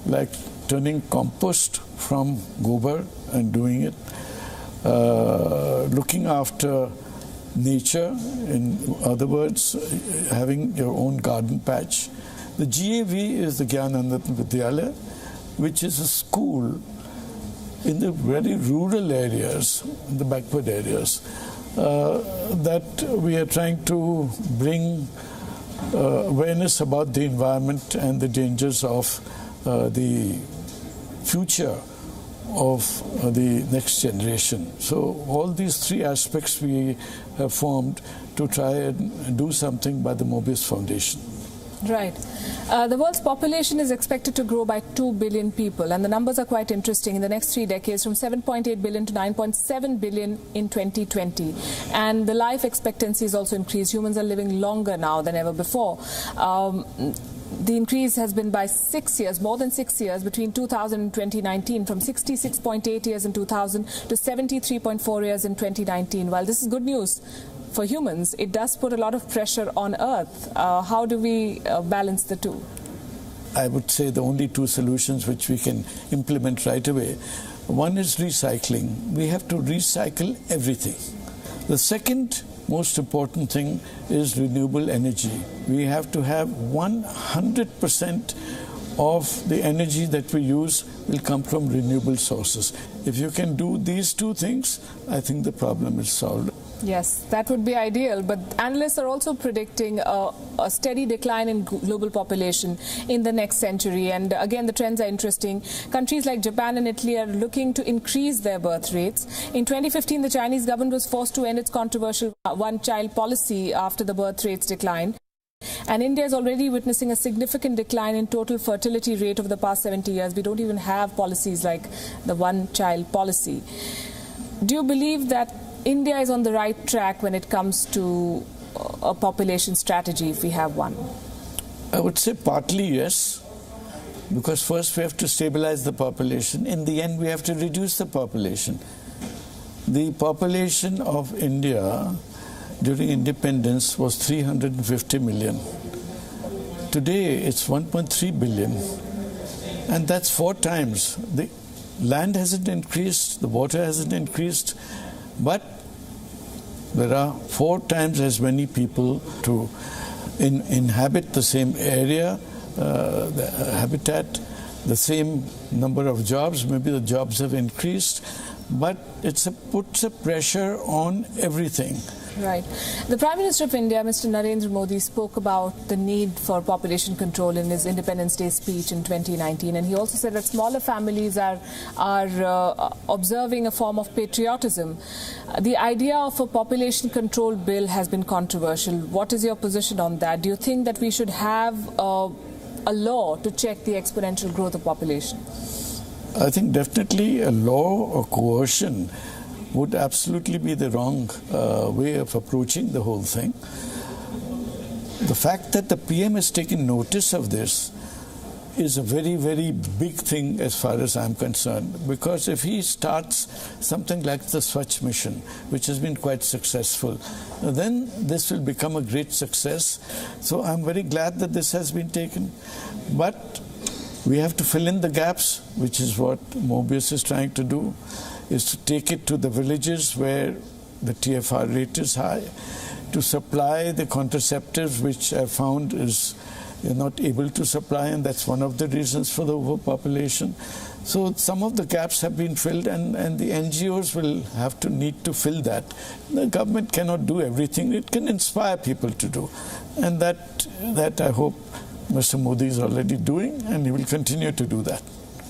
like turning compost from gobar and doing it, looking after nature, in other words, having your own garden patch. The GAV is the Gyanananda Vidyalaya, which is a school in the very rural areas, in the backward areas, that we are trying to bring awareness about the environment and the dangers of the future of the next generation. So all these three aspects we have formed to try and do something by the Mobius Foundation. Right. The world's population is expected to grow by 2 billion people, and the numbers are quite interesting in the next 3 decades, from 7.8 billion to 9.7 billion in 2020. And the life expectancy is also increased. Humans are living longer now than ever before. The increase has been by 6 years, more than 6 years, between 2000 and 2019, from 66.8 years in 2000 to 73.4 years in 2019. While this is good news for humans, it does put a lot of pressure on Earth. How do we balance the two? I would say the only two solutions which we can implement right away. One is recycling. We have to recycle everything. The second most important thing is renewable energy. We have to have 100% of the energy that we use will come from renewable sources. If you can do these two things, I think the problem is solved. Yes, that would be ideal, but analysts are also predicting a steady decline in global population in the next century. And again, the trends are interesting. Countries like Japan and Italy are looking to increase their birth rates. In 2015, the Chinese government was forced to end its controversial one-child policy after the birth rates declined. And India is already witnessing a significant decline in total fertility rate over the past 70 years. We don't even have policies like the one-child policy. Do you believe that India is on the right track when it comes to a population strategy, if we have one? I would say partly yes, because first we have to stabilize the population. In the end, we have to reduce the population. The population of India during independence was 350 million. Today it's 1.3 billion. And that's 4 times. The land hasn't increased, the water hasn't increased, but there are 4 times as many people to inhabit the same area, the habitat, the same number of jobs. Maybe the jobs have increased, but it puts a pressure on everything. Right. The Prime Minister of India, Mr. Narendra Modi, spoke about the need for population control in his Independence Day speech in 2019, and he also said that smaller families are observing a form of patriotism. The idea of a population control bill has been controversial. What is your position on that? Do you think that we should have a law to check the exponential growth of population? I think definitely a law or coercion would absolutely be the wrong way of approaching the whole thing. The fact that the PM has taken notice of this is a very, very big thing as far as I'm concerned, because if he starts something like the Swachh mission, which has been quite successful, then this will become a great success. So I'm very glad that this has been taken. But we have to fill in the gaps, which is what Mobius is trying to do, is to take it to the villages where the TFR rate is high, to supply the contraceptives, which I found is you're not able to supply, and that's one of the reasons for the overpopulation. So some of the gaps have been filled, and the NGOs will have to need to fill that. The government cannot do everything. It can inspire people to do, and that I hope Mr. Modi is already doing, and he will continue to do that.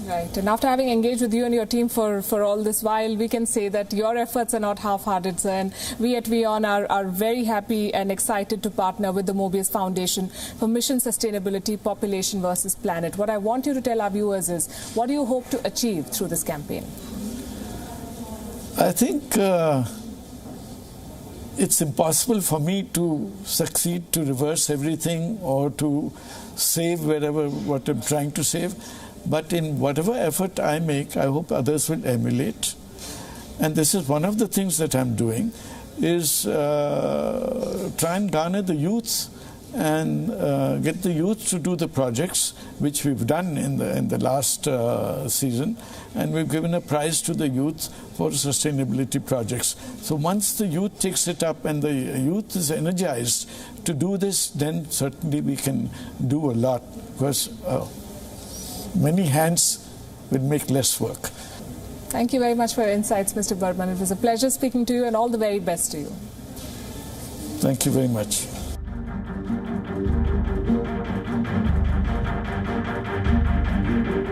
Right. And after having engaged with you and your team for all this while, we can say that your efforts are not half-hearted, sir. And we at WION are very happy and excited to partner with the Mobius Foundation for Mission Sustainability, Population versus Planet. What I want you to tell our viewers is, what do you hope to achieve through this campaign? I think it's impossible for me to succeed to reverse everything or to save what I'm trying to save. But in whatever effort I make, I hope others will emulate. And this is one of the things that I'm doing, is try and garner the youth and get the youth to do the projects, which we've done in the last season. And we've given a prize to the youth for sustainability projects. So once the youth takes it up and the youth is energized to do this, then certainly we can do a lot, because many hands will make less work. Thank you very much for your insights, Mr. Burman. It was a pleasure speaking to you, and all the very best to you. Thank you very much.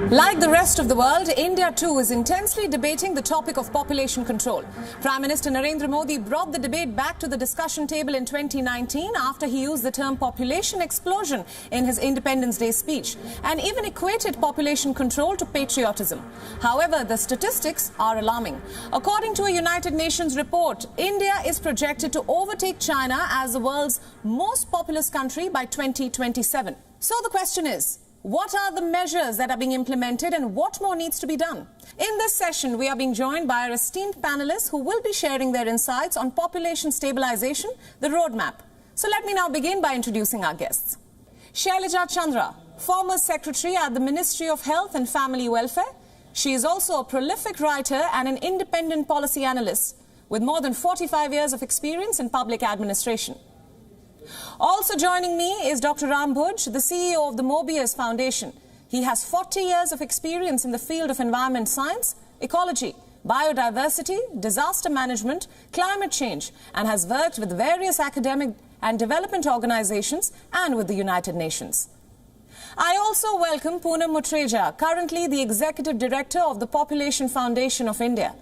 Like the rest of the world, India too is intensely debating the topic of population control. Prime Minister Narendra Modi brought the debate back to the discussion table in 2019 after he used the term population explosion in his Independence Day speech and even equated population control to patriotism. However, the statistics are alarming. According to a United Nations report, India is projected to overtake China as the world's most populous country by 2027. So the question is, what are the measures that are being implemented and what more needs to be done? In this session, we are being joined by our esteemed panelists who will be sharing their insights on population stabilization, the roadmap. So let me now begin by introducing our guests. Shailaja Chandra, former secretary at the Ministry of Health and Family Welfare. She is also a prolific writer and an independent policy analyst with more than 45 years of experience in public administration. Also joining me is Dr. Ram Bhuj, the CEO of the Mobius Foundation. He has 40 years of experience in the field of environment science, ecology, biodiversity, disaster management, climate change, and has worked with various academic and development organizations and with the United Nations. I also welcome Poonam Mutreja, currently the Executive Director of the Population Foundation of India.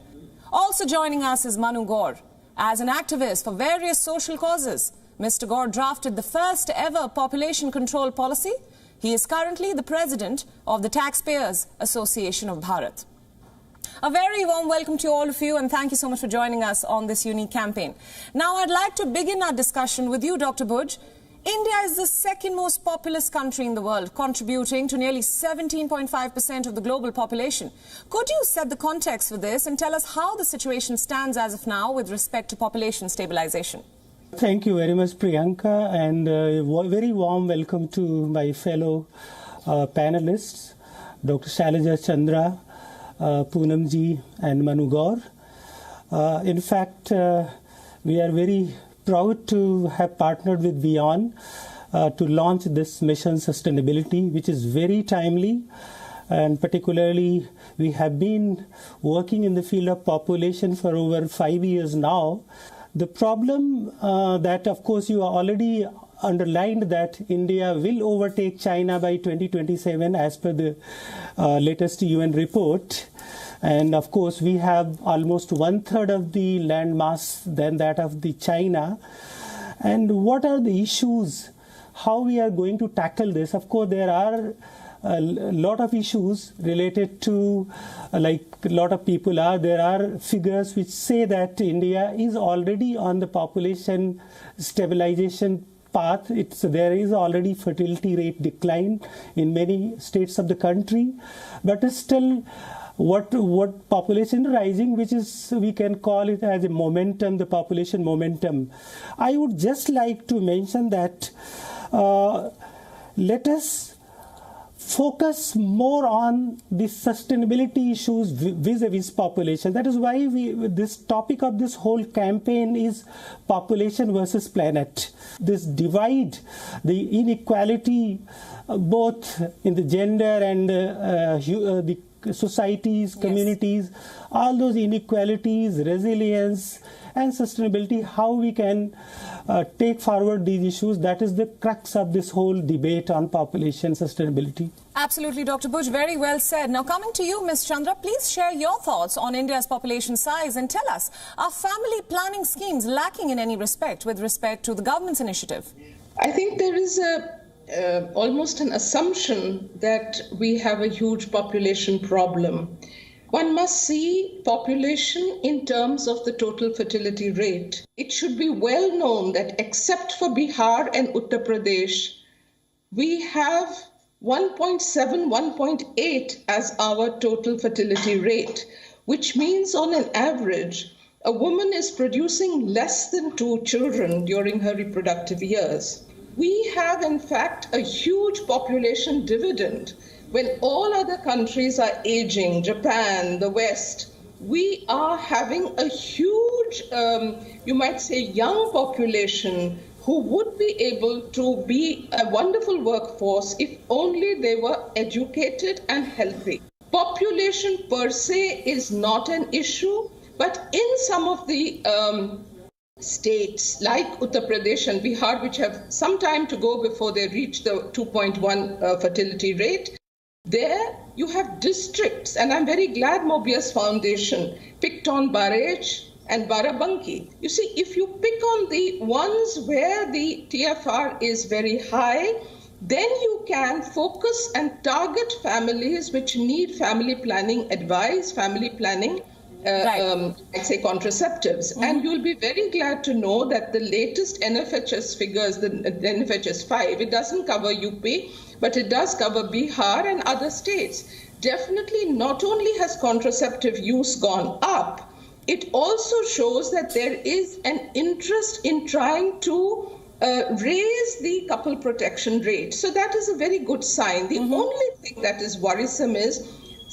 Also joining us is Manu Gaur. As an activist for various social causes, Mr. Gaur drafted the first ever population control policy. He is currently the president of the Taxpayers Association of Bharat. A very warm welcome to all of you, and thank you so much for joining us on this unique campaign. Now, I'd like to begin our discussion with you, Dr. Bhuj. India is the second most populous country in the world, contributing to nearly 17.5% of the global population. Could you set the context for this and tell us how the situation stands as of now with respect to population stabilization? Thank you very much, Priyanka, and a very warm welcome to my fellow panelists, Dr. Shailaja Chandra, Poonamji, and Manu Gaur. In fact, we are very proud to have partnered with WION to launch this mission sustainability, which is very timely. And particularly, we have been working in the field of population for over 5 years now. The problem that, of course, you already underlined that India will overtake China by 2027 as per the latest UN report. And of course, we have almost 1/3 of the land mass than that of the China. And what are the issues? How we are going to tackle this? Of course, there are a lot of issues related to, like a lot of people are, there are figures which say that India is already on the population stabilization path. There is already fertility rate decline in many states of the country, but still what population rising, which is, we can call it as a momentum, the population momentum. I would just like to mention that let us focus more on the sustainability issues vis-a-vis population. That is why this topic of this whole campaign is population versus planet. This divide, the inequality, both in the gender and the societies, communities, all those inequalities, resilience, and sustainability, how we can take forward these issues. That is the crux of this whole debate on population sustainability. Absolutely, Dr. Bush. Very well said. Now, coming to you, Ms. Chandra, please share your thoughts on India's population size and tell us, are family planning schemes lacking in any respect with respect to the government's initiative? I think there is almost an assumption that we have a huge population problem. One must see population in terms of the total fertility rate. It should be well known that except for Bihar and Uttar Pradesh, we have 1.7, 1.8 as our total fertility rate, which means on an average, a woman is producing less than 2 children during her reproductive years. We have, in fact, a huge population dividend. When all other countries are aging, Japan, the West, we are having a huge, you might say, young population who would be able to be a wonderful workforce if only they were educated and healthy. Population per se is not an issue, but in some of the states like Uttar Pradesh and Bihar, which have some time to go before they reach the 2.1 fertility rate, there you have districts, and I'm very glad Mobius Foundation picked on Barech and Barabanki. You see, if you pick on the ones where the TFR is very high, then you can focus and target families which need family planning advice, family planning, I'd say contraceptives. And you'll be very glad to know that the latest NFHS figures, the NFHS 5, it doesn't cover UP, but it does cover Bihar and other states. Definitely not only has contraceptive use gone up, it also shows that there is an interest in trying to raise the couple protection rate. So that is a very good sign. The only thing that is worrisome is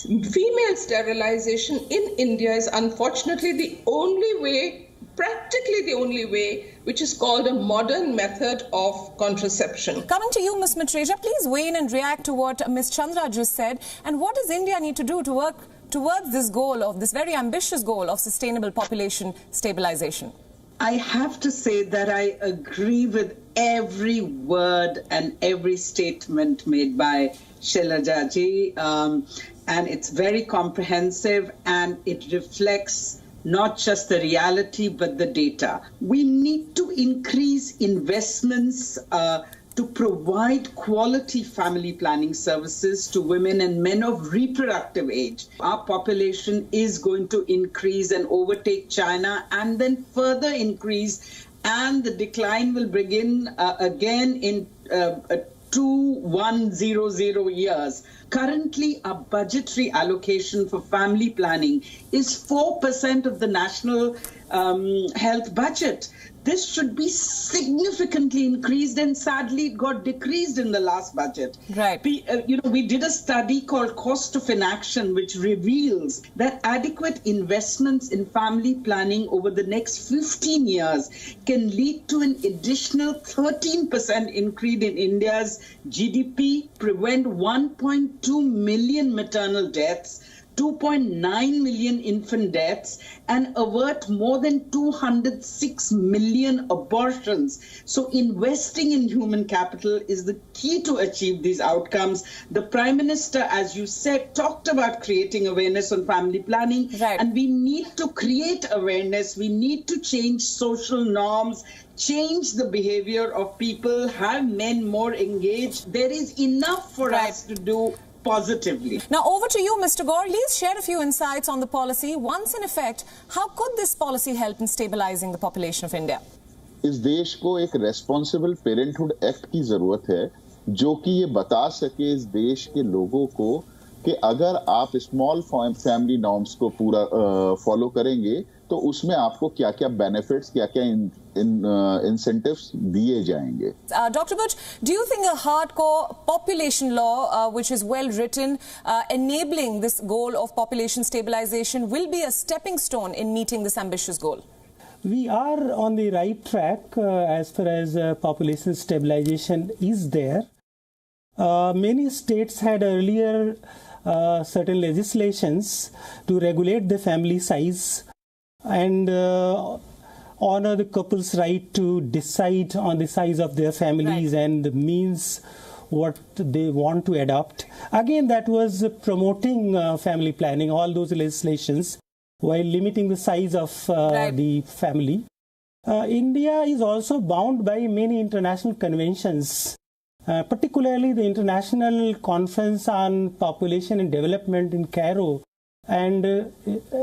female sterilization in India is unfortunately the only way, practically the only way, which is called a modern method of contraception. Coming to you, Ms. Matreja, please weigh in and react to what Ms. Chandra just said. And what does India need to do to work towards this goal of this very ambitious goal of sustainable population stabilization? I have to say that I agree with every word and every statement made by Shailaja ji. And it's very comprehensive and it reflects not just the reality but the data. We need to increase investments to provide quality family planning services to women and men of reproductive age. Our population is going to increase and overtake China and then further increase, and the decline will begin again in 2100 years. Currently, our budgetary allocation for family planning is 4% of the national health budget. this should be significantly increased, and sadly it got decreased in the last budget. Right. We did a study called Cost of Inaction, which reveals that adequate investments in family planning over the next 15 years can lead to an additional 13% increase in India's GDP, prevent 1.2 million maternal deaths, 2.9 million infant deaths, and avert more than 206 million abortions. So investing in human capital is the key to achieve these outcomes. The Prime Minister, as you said, talked about creating awareness on family planning. Right. And we need to create awareness. We need to change social norms, change the behavior of people, have men more engaged. There is enough for us to do positively. Now over to you, Mr. Gaur. Please share a few insights on the policy. Once in effect, how could this policy help in stabilizing the population of India? इस देश को एक responsible parenthood act की जरूरत है जो कि ये बता सके इस देश के लोगों को कि अगर आप स्मॉल फैमिली नॉर्म्स को पूरा फॉलो करेंगे तो उसमें आपको क्या-क्या बेनिफिट्स, क्या-क्या incentives दिए जाएंगे. Dr. Butch, do you think a hardcore population law, which is well written, enabling this goal of population stabilization, will be a stepping stone in meeting this ambitious goal? We are on the right track as far as population stabilization is there. Many states had earlier certain legislations to regulate the family size and honor the couple's right to decide on the size of their families and the means what they want to adopt. Again, that was promoting family planning, all those legislations, while limiting the size of the family. India is also bound by many international conventions, particularly the International Conference on Population and Development in Cairo. And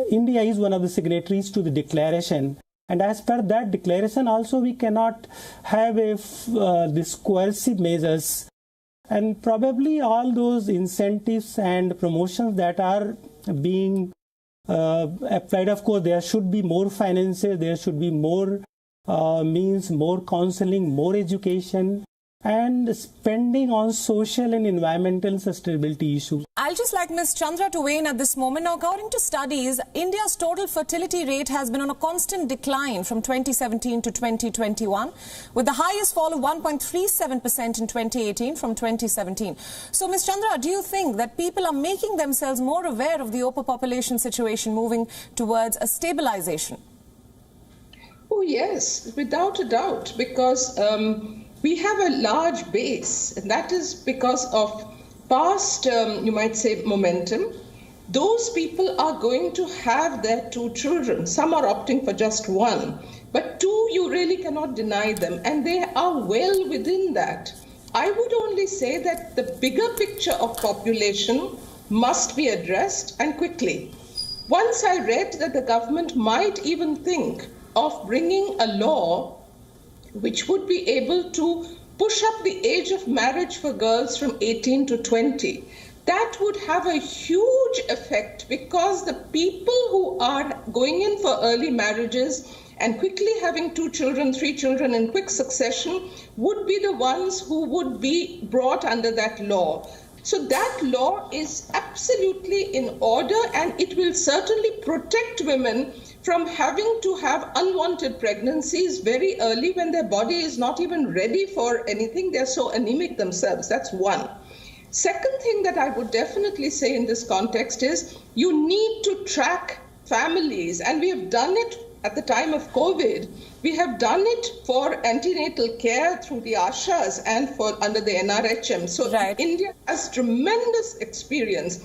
India is one of the signatories to the declaration. And as per that declaration, also we cannot have these coercive measures. And probably all those incentives and promotions that are being applied, of course, there should be more finances, there should be more means, more counseling, more education, and spending on social and environmental sustainability issues. I'll just like Ms. Chandra to weigh in at this moment. Now, according to studies, India's total fertility rate has been on a constant decline from 2017 to 2021, with the highest fall of 1.37% in 2018 from 2017. So, Ms. Chandra, do you think that people are making themselves more aware of the overpopulation situation, moving towards a stabilization? Oh, yes, without a doubt, because we have a large base, and that is because of past, you might say, momentum. Those people are going to have their 2 children. Some are opting for just 1, but 2 you really cannot deny them, and they are well within that. I would only say that the bigger picture of population must be addressed, and quickly. Once I read that the government might even think of bringing a law which would be able to push up the age of marriage for girls from 18 to 20. That would have a huge effect, because the people who are going in for early marriages and quickly having 2 children, 3 children in quick succession would be the ones who would be brought under that law. So that law is absolutely in order, and it will certainly protect women from having to have unwanted pregnancies very early when their body is not even ready for anything. They're so anemic themselves. That's one. Second thing that I would definitely say in this context is you need to track families, and we have done it at the time of COVID. We have done it for antenatal care through the ASHAs and for under the NRHM. So India has tremendous experience.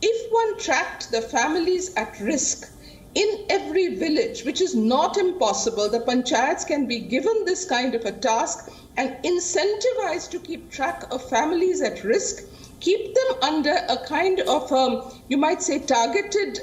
If one tracked the families at risk in every village, which is not impossible, the panchayats can be given this kind of a task and incentivized to keep track of families at risk, keep them under a kind of, you might say, targeted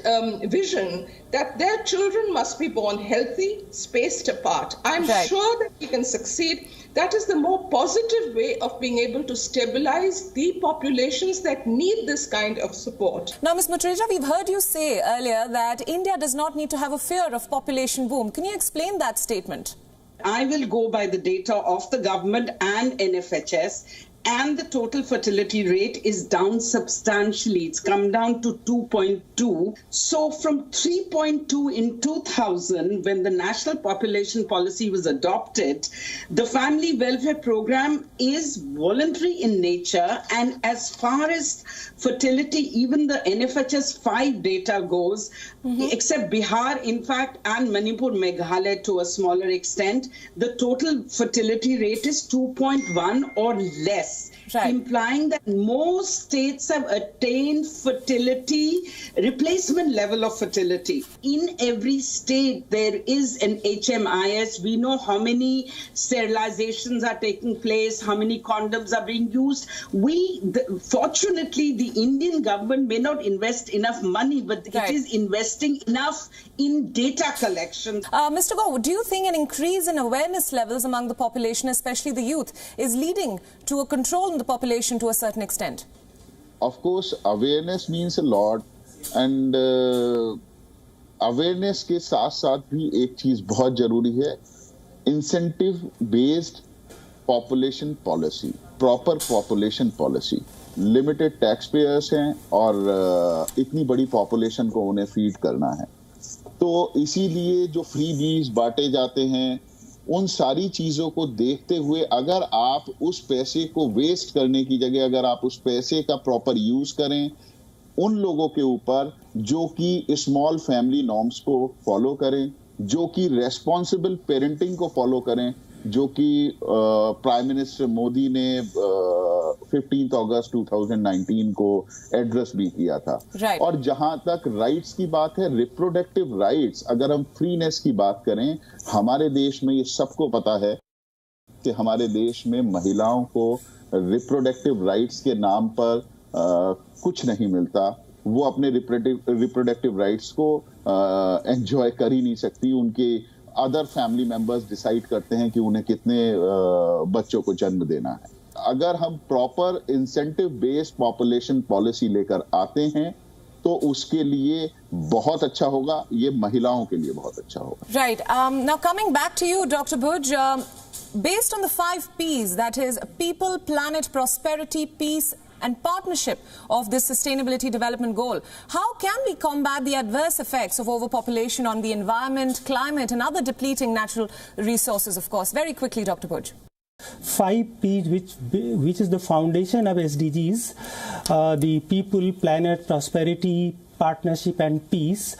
vision that their children must be born healthy, spaced apart. I'm sure that we can succeed. That is the more positive way of being able to stabilize the populations that need this kind of support. Now, Ms. Mutreja, we've heard you say earlier that India does not need to have a fear of population boom. Can you explain that statement? I will go by the data of the government and NFHS, and the total fertility rate is down substantially. It's come down to 2.2. So from 3.2 in 2000, when the National Population Policy was adopted, the Family Welfare Program is voluntary in nature. And as far as fertility, even the NFHS 5 data goes, except Bihar, in fact, and Manipur, Meghalaya to a smaller extent, the total fertility rate is 2.1 or less. Right. Implying that most states have attained fertility, replacement level of fertility. In every state, there is an HMIS. We know how many sterilizations are taking place, how many condoms are being used. Fortunately, the Indian government may not invest enough money, but it is investing enough in data collection. Mr. Gaur, do you think an increase in awareness levels among the population, especially the youth, is leading to a control in the population to a certain extent? Of course, awareness means a lot, and awareness के साथ-साथ भी एक चीज बहुत जरूरी है, incentive based population policy, proper population policy. Limited taxpayers हैं और इतनी बड़ी population को उन्हें feed करना है, तो इसीलिए जो फ्री बीज बांटे जाते हैं, उन सारी चीजों को देखते हुए अगर आप उस पैसे को वेस्ट करने की जगह अगर आप उस पैसे का प्रॉपर यूज करें उन लोगों के ऊपर जो कि स्मॉल फैमिली नॉर्म्स को फॉलो करें, जो कि रेस्पॉन्सिबल पेरेंटिंग को फॉलो करें, जो कि प्राइम मिनिस्टर मोदी ने 15 अगस्त 2019 को एड्रेस भी किया था। और जहां तक राइट्स की बात है, रिप्रोडक्टिव राइट्स, अगर हम फ्रीनेस की बात करें, हमारे देश में ये सबको पता है कि हमारे देश में महिलाओं को रिप्रोडक्टिव राइट्स के नाम पर कुछ नहीं मिलता। वो अपने रिप्रोडक्टिव राइट्स को एंजॉय कर ही नहीं सकती। उनके अदर फैमिली मेंबर्स डिसाइड करते हैं कि उन्हें कितने बच्चों को जन्म देना है। अगर हम proper incentive based population policy लेकर आते हैं तो उसके लिए बहुत अच्छा होगा, ये महिलाओं के लिए बहुत अच्छा होगा। Right. Now coming back to you, Dr. Budge, based on the 5 P's, that is people, planet, prosperity, peace and partnership of this sustainability development goal, how can we combat the adverse effects of overpopulation on the environment, climate and other depleting natural resources, of course? Very quickly, Dr. Budge. 5 P's, which is the foundation of SDGs, the people, planet, prosperity, partnership and peace.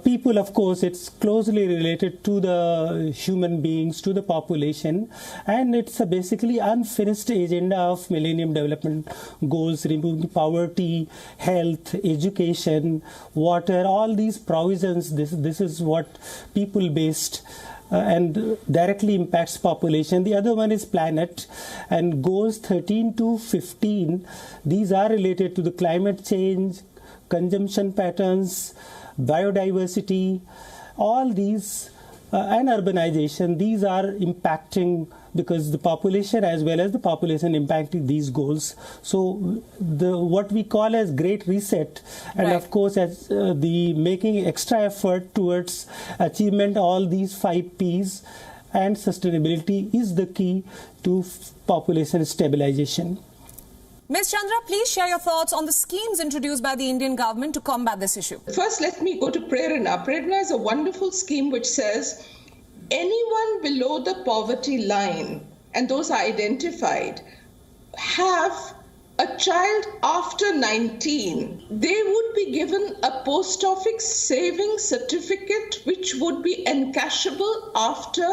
People, of course, it's closely related to the human beings, to the population, and it's a basically unfinished agenda of Millennium Development Goals, removing poverty, health, education, water, all these provisions. This is what people-based and directly impacts population. The other one is planet, and goals 13 to 15, these are related to the climate change, consumption patterns, biodiversity, all these, and urbanization. These are impacting because the population as well as the population impacting these goals. So what we call as Great Reset, and of course as the making extra effort towards achievement all these 5 P's and sustainability is the key to population stabilization. Ms. Chandra, please share your thoughts on the schemes introduced by the Indian government to combat this issue. First, let me go to Prerana. Prerana is a wonderful scheme which says anyone below the poverty line, and those are identified, have a child after 19, they would be given a post office savings certificate which would be encashable after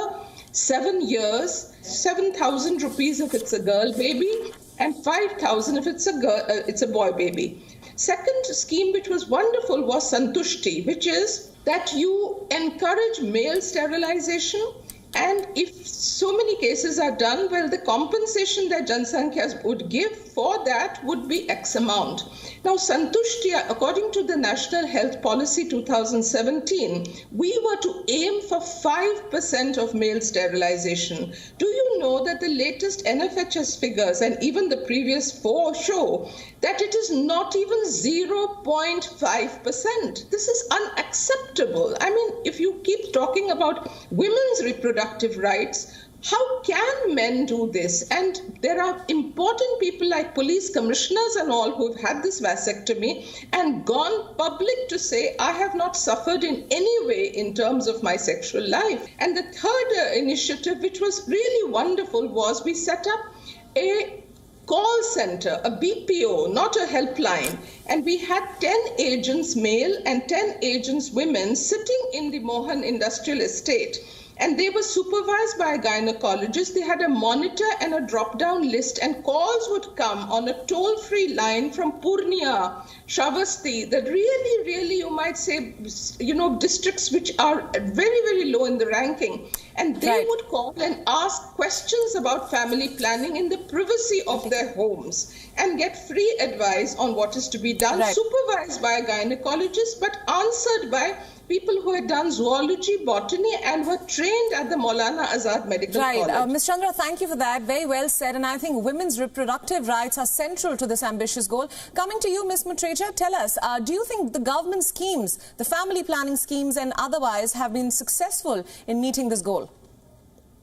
7 years, 7,000 rupees if it's a girl baby, and 5,000 if it's a boy baby. Second scheme which was wonderful was Santushti, which is that you encourage male sterilization, and if so many cases are done, well, the compensation that Jansankhya would give for that would be X amount. Now, Santushti, according to the National Health Policy 2017, we were to aim for 5% of male sterilization. Do you know that the latest NFHS figures and even the previous 4 show that it is not even 0.5%? This is unacceptable. I mean, if you keep talking about women's reproductive reproductive rights. How can men do this? And there are important people like police commissioners and all who have had this vasectomy and gone public to say, I have not suffered in any way in terms of my sexual life. And the third initiative, which was really wonderful, was we set up a call center, a BPO, not a helpline. And we had 10 agents male and 10 agents women sitting in the Mohan Industrial Estate. And they were supervised by a gynecologist. They had a monitor and a drop-down list, and calls would come on a toll-free line from Purnia, Shravasti, that really, you might say, districts which are very, very low in the ranking. And they would call and ask questions about family planning in the privacy of their homes and get free advice on what is to be done, supervised by a gynecologist, but answered by people who had done zoology, botany, and were trained at the Maulana Azad Medical College. Ms. Chandra, thank you for that. Very well said. And I think women's reproductive rights are central to this ambitious goal. Coming to you, Ms. Mutreja, tell us, do you think the government schemes, the family planning schemes and otherwise, have been successful in meeting this goal?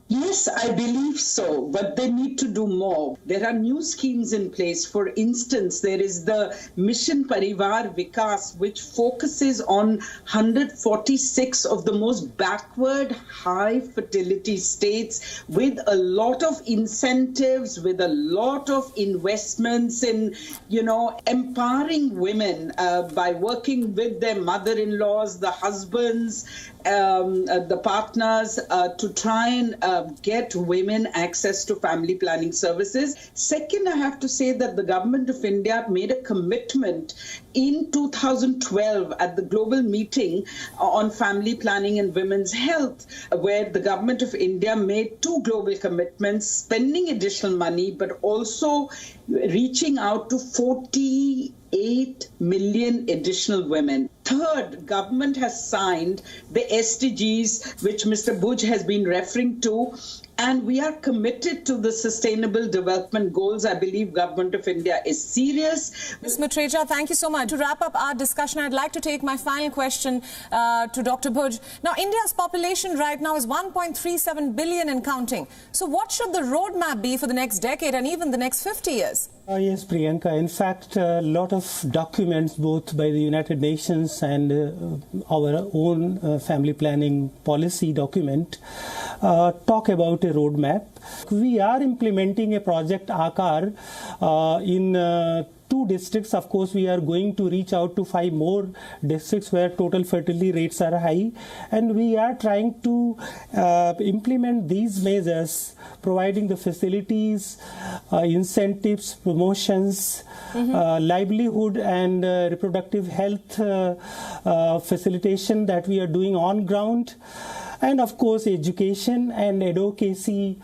Yes, I believe so, but they need to do more. There are new schemes in place. For instance, there is the Mission Parivar Vikas, which focuses on 146 of the most backward, high fertility states with a lot of incentives, with a lot of investments in, empowering women by working with their mother-in-laws, the husbands, the partners to try and get women access to family planning services. Second, I have to say that the government of India made a commitment in 2012 at the global meeting on family planning and women's health, where the government of India made 2 global commitments, spending additional money, but also reaching out to 48 million additional women. Third, government has signed the SDGs, which Mr. Buj has been referring to, and we are committed to the Sustainable Development Goals. I believe Government of India is serious. Ms. Mutreja, thank you so much. To wrap up our discussion, I'd like to take my final question to Dr. Buj. Now, India's population right now is 1.37 billion and counting. So what should the roadmap be for the next decade and even the next 50 years? Yes, Priyanka. In fact, a lot of documents, both by the United Nations and our own family planning policy document, talk about a roadmap. We are implementing a project Aakar in 2 districts. Of course, we are going to reach out to 5 more districts where total fertility rates are high, and we are trying to implement these measures, providing the facilities, incentives, promotions, livelihood and reproductive health facilitation that we are doing on ground. And of course, education and advocacy,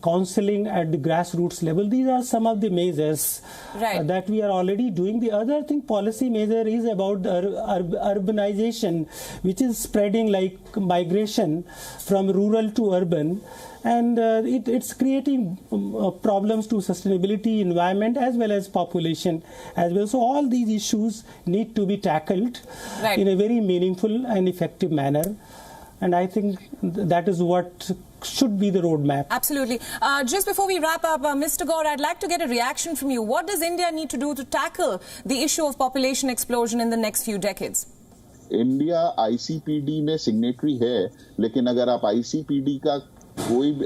counseling at the grassroots level. These are some of the measures that we are already doing. The other thing, policy measure, is about urbanization, which is spreading like migration from rural to urban. And it's creating problems to sustainability, environment, as well as population as well. So all these issues need to be tackled in a very meaningful and effective manner. And I think that is what should be the roadmap. Absolutely. Just before we wrap up, Mr. Gaur, I'd like to get a reaction from you. What does India need to do to tackle the issue of population explosion in the next few decades? India ICPD में signatory है, लेकिन अगर आप आईसीपीडी का कोई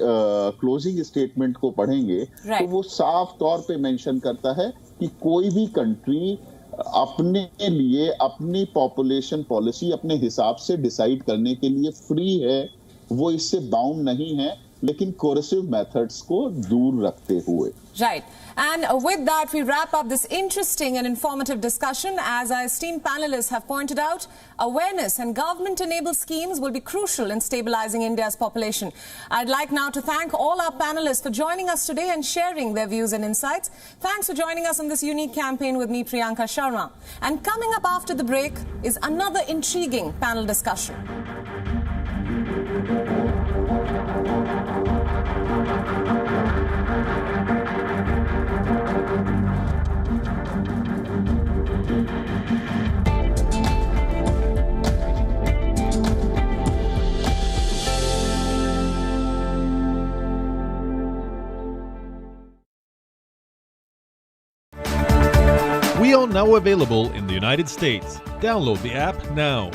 closing statement को पढ़ेंगे तो वो साफ तौर पे मेंशन करता है कि कोई भी कंट्री अपने लिए अपनी पॉपुलेशन पॉलिसी अपने हिसाब से डिसाइड करने के लिए फ्री है, वो इससे बाउंड नहीं है, लेकिन कोरेसिव मेथड्स को दूर रखते हुए. Right. And with that, we wrap up this interesting and informative discussion. As our esteemed panelists have pointed out, awareness and government-enabled schemes will be crucial in stabilizing India's population. I'd like now to thank all our panelists for joining us today and sharing their views and insights. Thanks for joining us on this unique campaign with me, Priyanka Sharma. And coming up after the break is another intriguing panel discussion. WION now available in the United States. Download the app now.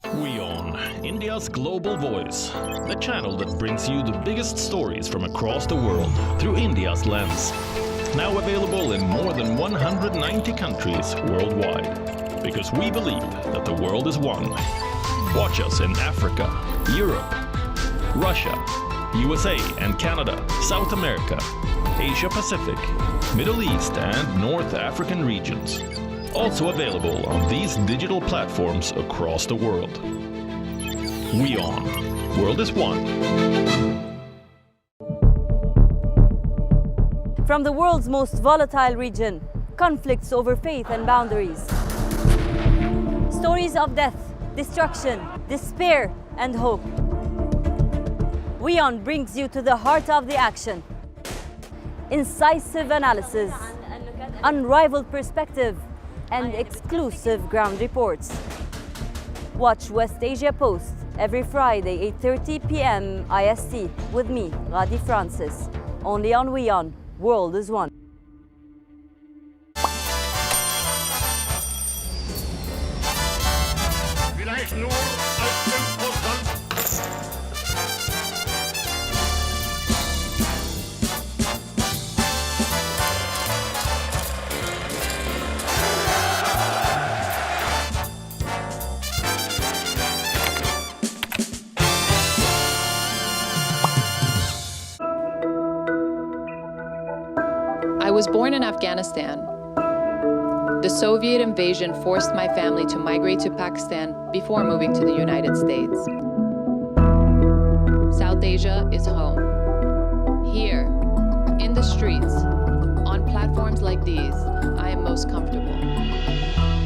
WION, India's global voice. The channel that brings you the biggest stories from across the world through India's lens. Now available in more than 190 countries worldwide. Because we believe that the world is one. Watch us in Africa, Europe, Russia, USA and Canada, South America, Asia Pacific, Middle East and North African regions. Also available on these digital platforms across the world. WION. World is one. From the world's most volatile region, conflicts over faith and boundaries. Stories of death, destruction, despair, and hope. WION brings you to the heart of the action. Incisive analysis, unrivaled perspective, and exclusive ground reports. Watch West Asia Post every Friday, 8:30 p.m. IST with me, Radi Francis. Only on WION. World is one. I was born in Afghanistan. The Soviet invasion forced my family to migrate to Pakistan before moving to the United States. South Asia is home. Here, in the streets, on platforms like these, I am most comfortable.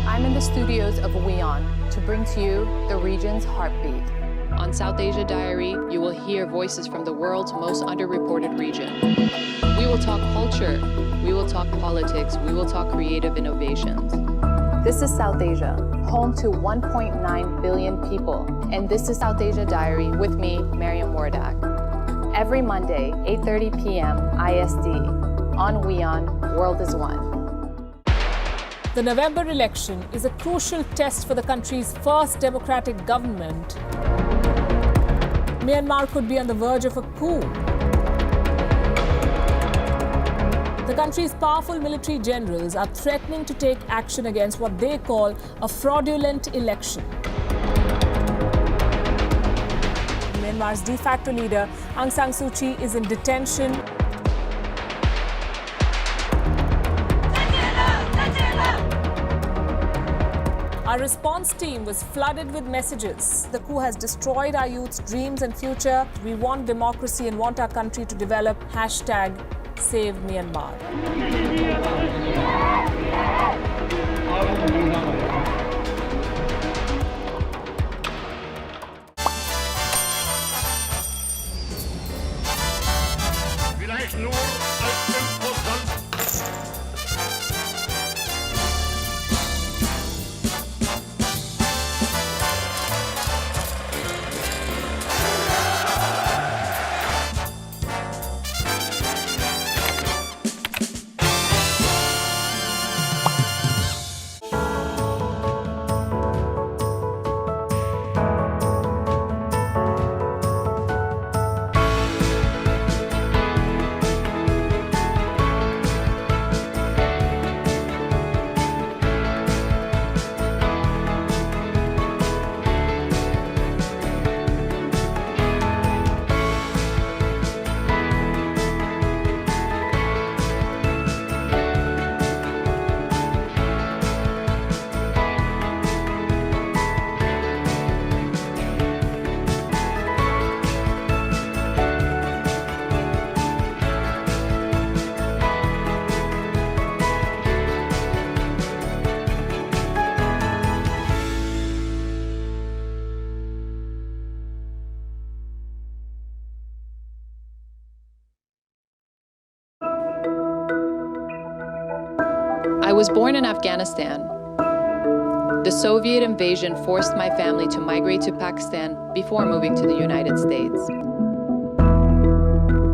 I'm in the studios of WION to bring to you the region's heartbeat. On South Asia Diary, you will hear voices from the world's most underreported region. We will talk culture, we will talk politics, we will talk creative innovations. This is South Asia, home to 1.9 billion people. And this is South Asia Diary with me, Mariam Wardak. Every Monday, 8:30 p.m. IST. On WION, World is One. The November election is a crucial test for the country's first democratic government. Myanmar could be on the verge of a coup. The country's powerful military generals are threatening to take action against what they call a fraudulent election. Myanmar's de facto leader, Aung San Suu Kyi, is in detention. Our response team was flooded with messages. The coup has destroyed our youth's dreams and future. We want democracy and want our country to develop. #Save Myanmar. I was born in Afghanistan. The Soviet invasion forced my family to migrate to Pakistan before moving to the United States.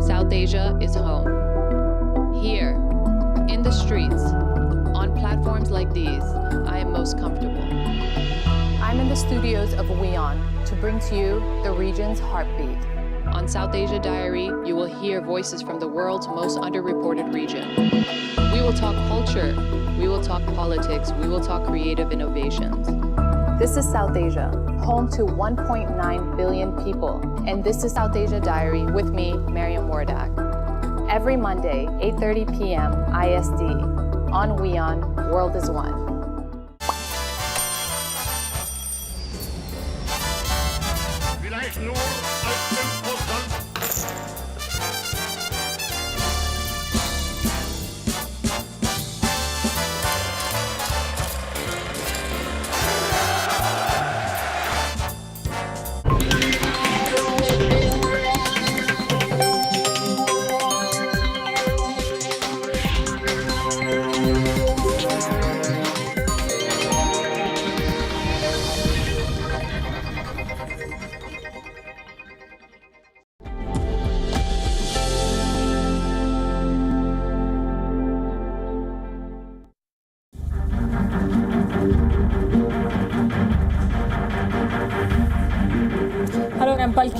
South Asia is home. Here, in the streets, on platforms platforms like these, I am most comfortable. I'm in the studios of WION to bring to you the region's heartbeat. On South Asia Diary, you will hear voices from the world's most underreported region. We will talk culture, we will talk politics, we will talk creative innovations. This is South Asia, home to 1.9 billion people. And this is South Asia Diary with me, Mariam Wardak. Every Monday, 8:30 p.m. IST on WION, World is One.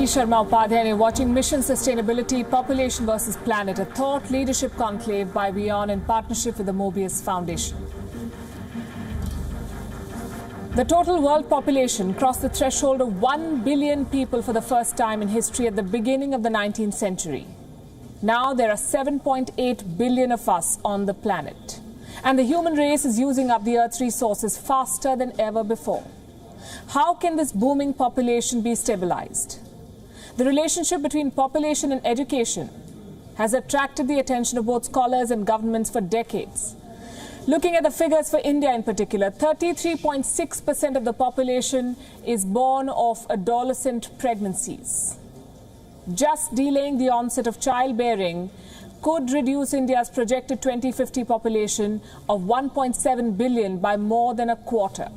Sharma Upadhyay, and you're watching Mission Sustainability, Population versus Planet, a thought leadership conclave by WION in partnership with the Mobius Foundation. The total world population crossed the threshold of 1 billion people for the first time in history at the beginning of the 19th century. Now there are 7.8 billion of us on the planet. And the human race is using up the Earth's resources faster than ever before. How can this booming population be stabilized? The relationship between population and education has attracted the attention of both scholars and governments for decades. Looking at the figures for India in particular, 33.6% of the population is born of adolescent pregnancies. Just delaying the onset of childbearing could reduce India's projected 2050 population of 1.7 billion by more than a quarter.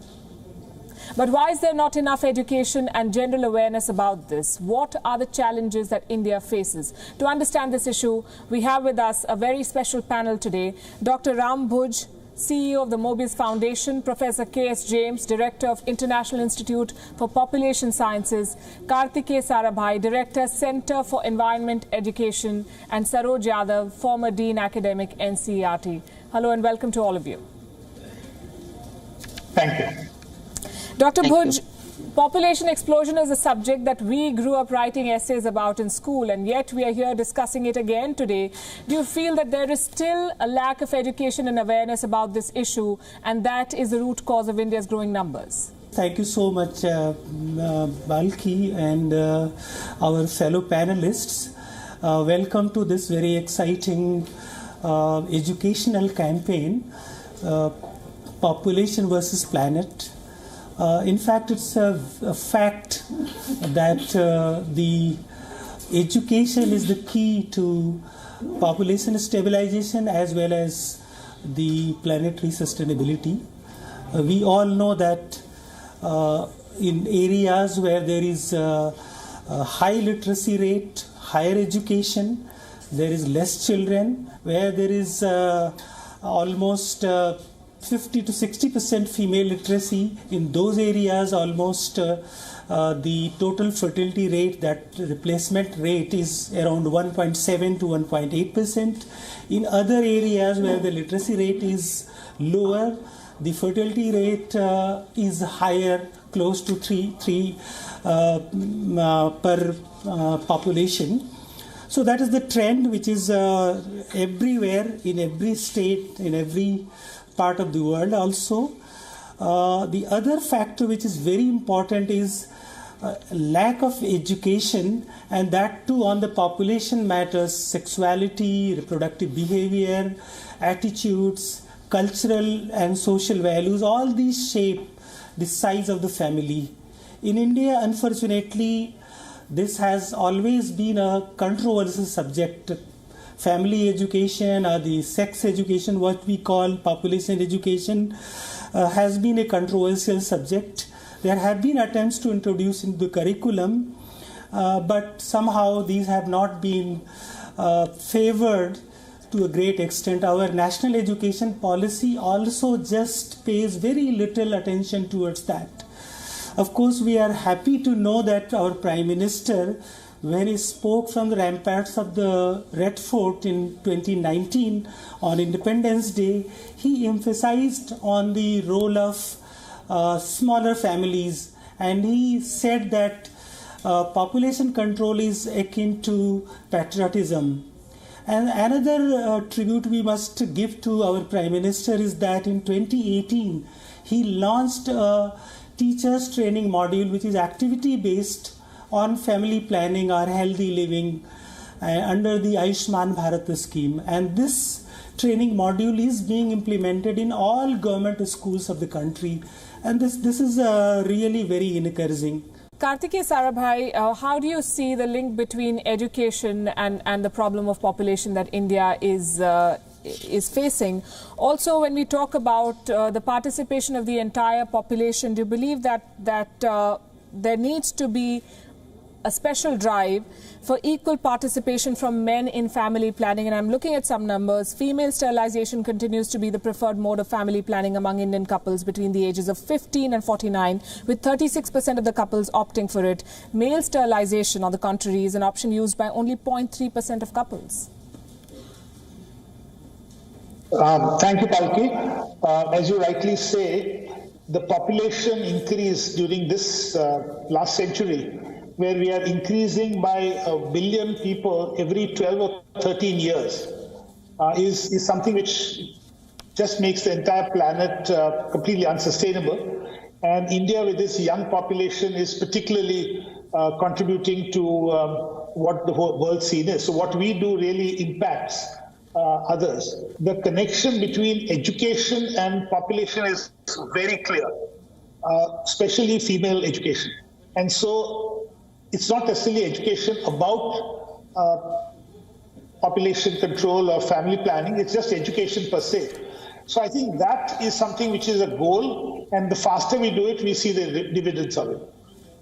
But why is there not enough education and general awareness about this? What are the challenges that India faces? To understand this issue, we have with us a very special panel today. Dr. Ram Bhuj, CEO of the Mobius Foundation, Professor K.S. James, Director of International Institute for Population Sciences, Kartikeya Sarabhai, Director, Center for Environment Education, and Saroj Yadav, former Dean Academic, NCERT. Hello and welcome to all of you. Thank you. Dr. Bhuj, population explosion is a subject that we grew up writing essays about in school, and yet we are here discussing it again today. Do you feel that there is still a lack of education and awareness about this issue, and that is the root cause of India's growing numbers? Thank you so much, Balki and our fellow panelists. Welcome to this very exciting educational campaign, Population versus Planet. In fact, it's a fact that the education is the key to population stabilization as well as the planetary sustainability. We all know that in areas where there is a high literacy rate, higher education, there is less children. Where there is almost 50 to 60% female literacy, in those areas almost the total fertility rate, that replacement rate, is around 1.7 to 1.8%. In other areas where the literacy rate is lower, the fertility rate is higher, close to 3 per population. So that is the trend which is everywhere, in every state, in every part of the world also. The other factor which is very important is lack of education, and that too on the population matters: sexuality, reproductive behavior, attitudes, cultural and social values. All these shape the size of the family. In India, unfortunately, this has always been a controversial subject. Family education, or the sex education, what we call population education, has been a controversial subject. There have been attempts to introduce into the curriculum, but somehow these have not been favored to a great extent. Our national education policy also just pays very little attention towards that. Of course, we are happy to know that our Prime Minister, when he spoke from the ramparts of the Red Fort in 2019 on Independence Day, he emphasized on the role of smaller families, and he said that population control is akin to patriotism. And another tribute we must give to our Prime Minister is that in 2018 he launched a teachers training module which is activity based on family planning or healthy living under the Ayushman Bharat scheme. And this training module is being implemented in all government schools of the country. And this is really very encouraging. Kartikeya Sarabhai, how do you see the link between education and the problem of population that India is facing? Also, when we talk about the participation of the entire population, do you believe that there needs to be a special drive for equal participation from men in family planning? And I'm looking at some numbers. Female sterilization continues to be the preferred mode of family planning among Indian couples between the ages of 15 and 49, with 36% of the couples opting for it. Male sterilization, on the contrary, is an option used by only 0.3% of couples. Thank you, Palki. As you rightly say, the population increase during this last century, where we are increasing by 1 billion people every 12 or 13 years, is something which just makes the entire planet completely unsustainable. And India, with this young population, is particularly contributing to what the whole world scene is. So what we do really impacts others. The connection between education and population is very clear, especially female education. And so it's not necessarily education about population control or family planning, it's just education per se. So I think that is something which is a goal, and the faster we do it, we see the dividends of it.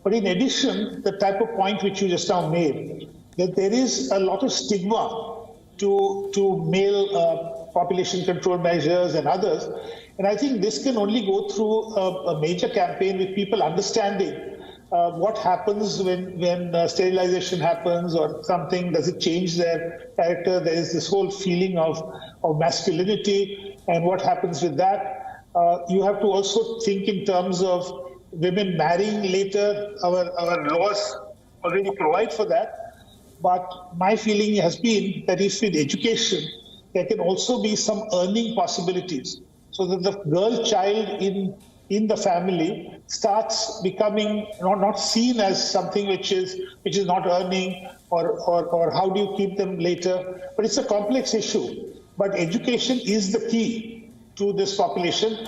But in addition, the type of point which you just now made, that there is a lot of stigma to male population control measures and others. And I think this can only go through a major campaign with people understanding what happens when sterilization happens or something. Does it change their character? There is this whole feeling of masculinity, and what happens with that. You have to also think in terms of women marrying later. Our laws already provide for that. But my feeling has been that if with education, there can also be some earning possibilities, so that the girl child in the family starts becoming not seen as something which is not earning, or how do you keep them later. But it's a complex issue. But education is the key to this population.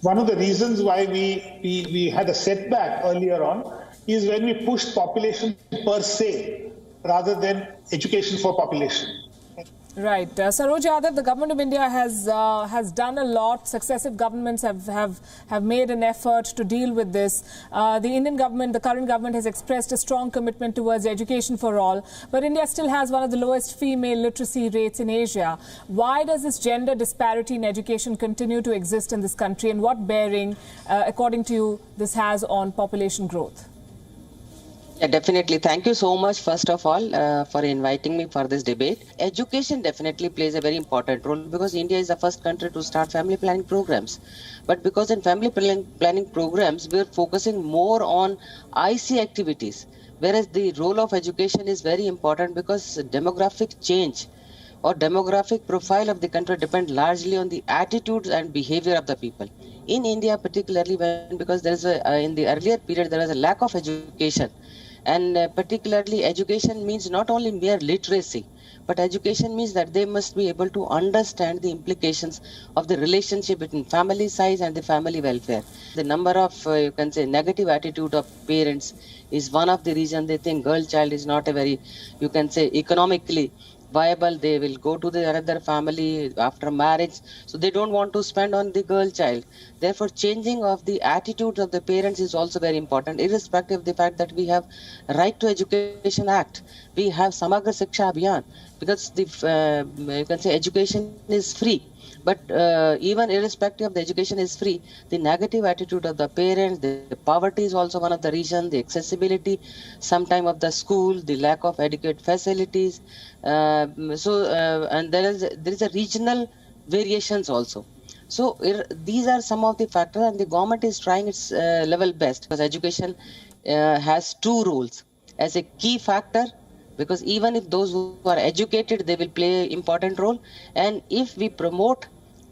One of the reasons why we had a setback earlier on is when we pushed population per se rather than education for population. Right. Saroj Yadav, the government of India has done a lot. Successive governments have made an effort to deal with this. The Indian government, the current government, has expressed a strong commitment towards education for all. But India still has one of the lowest female literacy rates in Asia. Why does this gender disparity in education continue to exist in this country, and what bearing, according to you, this has on population growth? Yeah, definitely. Thank you so much, first of all, for inviting me for this debate. Education definitely plays a very important role, because India is the first country to start family planning programs. But because in family planning programs, we are focusing more on IC activities, whereas the role of education is very important, because demographic change or demographic profile of the country depend largely on the attitudes and behavior of the people. In India, particularly because there is in the earlier period, there was a lack of education. And particularly education means not only mere literacy, but education means that they must be able to understand the implications of the relationship between family size and the family welfare. The number of, you can say, negative attitude of parents is one of the reasons they think girl child is not a very, you can say, economically viable. They will go to the another family after marriage, so they don't want to spend on the girl child. Therefore, changing of the attitudes of the parents is also very important, irrespective of the fact that we have Right to Education Act, we have Samagra Shiksha Abhiyan, because the you can say education is free. But even irrespective of the education is free, the negative attitude of the parents, the poverty is also one of the reasons, the accessibility sometime of the school, the lack of adequate facilities. And there is a regional variations also. So these are some of the factors, and the government is trying its level best, because education has two roles as a key factor, because even if those who are educated, they will play an important role. And if we promote,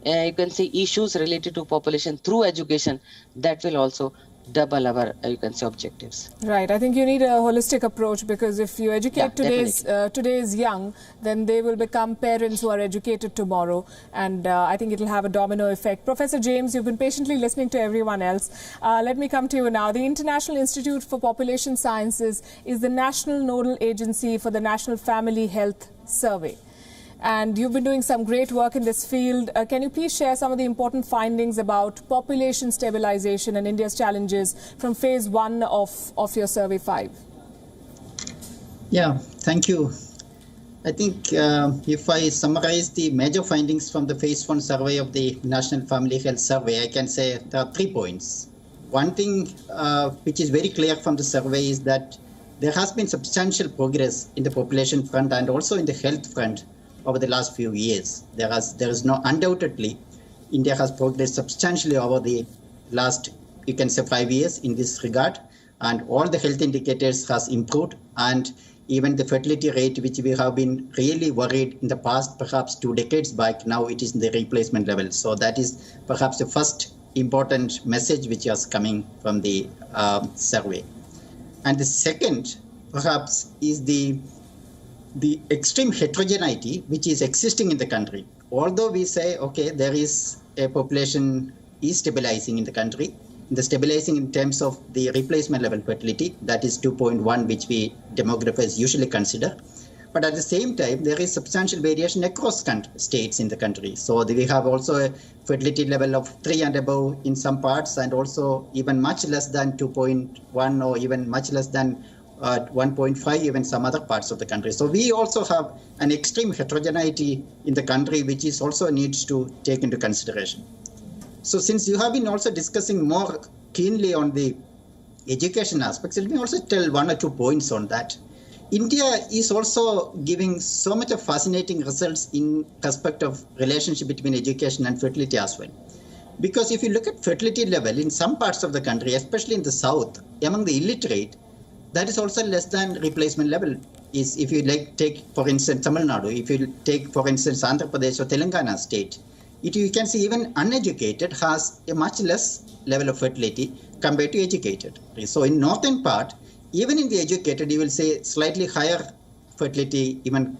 you can say, issues related to population through education, that will also double our, you can say, objectives. Right. I think you need a holistic approach, because if you educate today's young, then they will become parents who are educated tomorrow. And I think it will have a domino effect. Professor James, you've been patiently listening to everyone else. Let me come to you now. The International Institute for Population Sciences is the national nodal agency for the National Family Health Survey. And you've been doing some great work in this field. Can you please share some of the important findings about population stabilization and India's challenges from phase 1 of your survey 5? Yeah, thank you. I think if I summarize the major findings from the phase 1 survey of the National Family Health Survey, I can say there are 3 points. One thing which is very clear from the survey is that there has been substantial progress in the population front and also in the health front over the last few years. There is no undoubtedly, India has progressed substantially over the last, you can say, 5 years in this regard, and all the health indicators has improved, and even the fertility rate, which we have been really worried in the past, perhaps 2 decades back, now it is in the replacement level. So that is perhaps the first important message which is coming from the survey. And the second, perhaps, is the extreme heterogeneity which is existing in the country. Although we say, okay, there is a population is stabilizing in the country, the stabilizing in terms of the replacement level fertility, that is 2.1, which we demographers usually consider. But at the same time, there is substantial variation across states in the country. So we have also a fertility level of 3 and above in some parts, and also even much less than 2.1, or even much less than 1.5, even some other parts of the country. So we also have an extreme heterogeneity in the country, which is also needs to take into consideration. So since you have been also discussing more keenly on the education aspects, let me also tell 1 or 2 points on that. India is also giving so much of fascinating results in respect of relationship between education and fertility as well. Because if you look at fertility level in some parts of the country, especially in the south, among the illiterate, that is also less than replacement level. Is if you take, for instance, Tamil Nadu, if you take, for instance, Andhra Pradesh or Telangana state, you can see even uneducated has a much less level of fertility compared to educated. So in northern part, even in the educated, you will say slightly higher fertility, even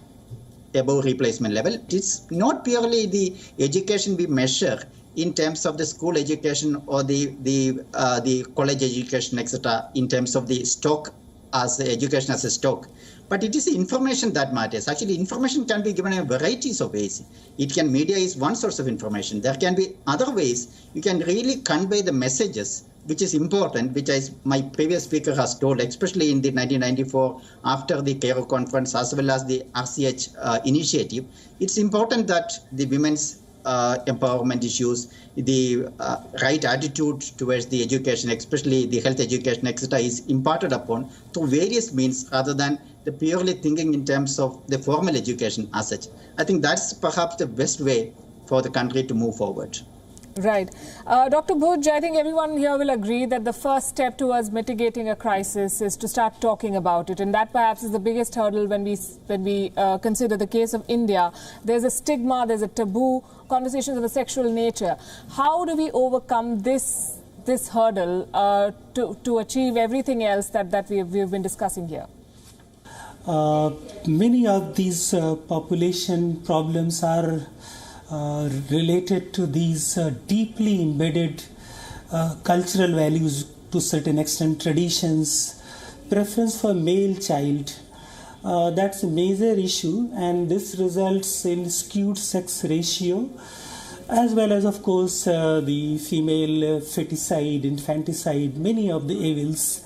above replacement level. It's not purely the education we measure in terms of the school education or the college education, etc., in terms of the stock as education as a stock. But it is the information that matters. Actually, information can be given in varieties of ways. Media is one source of information. There can be other ways you can really convey the messages, which is important, which my previous speaker has told, especially in the 1994, after the Cairo conference, as well as the RCH initiative. It's important that the women's empowerment issues, the right attitude towards the education, especially the health education, etc., is imparted upon through various means rather than the purely thinking in terms of the formal education as such. I think that's perhaps the best way for the country to move forward. Right. Dr. Bhuj, I think everyone here will agree that the first step towards mitigating a crisis is to start talking about it. And that perhaps is the biggest hurdle when we consider the case of India. There's a stigma, there's a taboo, conversations of a sexual nature. How do we overcome this hurdle to achieve everything else that we've been discussing here? Many of these population problems are related to these deeply embedded cultural values, to a certain extent, traditions, preference for male child. That's a major issue, and this results in skewed sex ratio, as well as, of course, the female feticide, infanticide, many of the evils.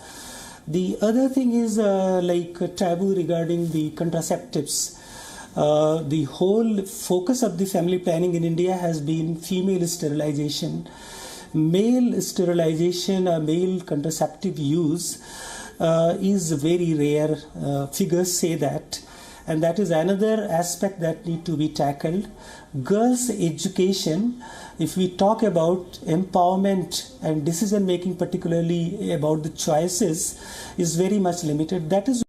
The other thing is like taboo regarding the contraceptives. the whole focus of the family planning in India has been female sterilization. Male sterilization or male contraceptive use is very rare. Figures say that. And that is another aspect that need to be tackled. Girls' education, if we talk about empowerment and decision making, particularly about the choices, is very much limited. That is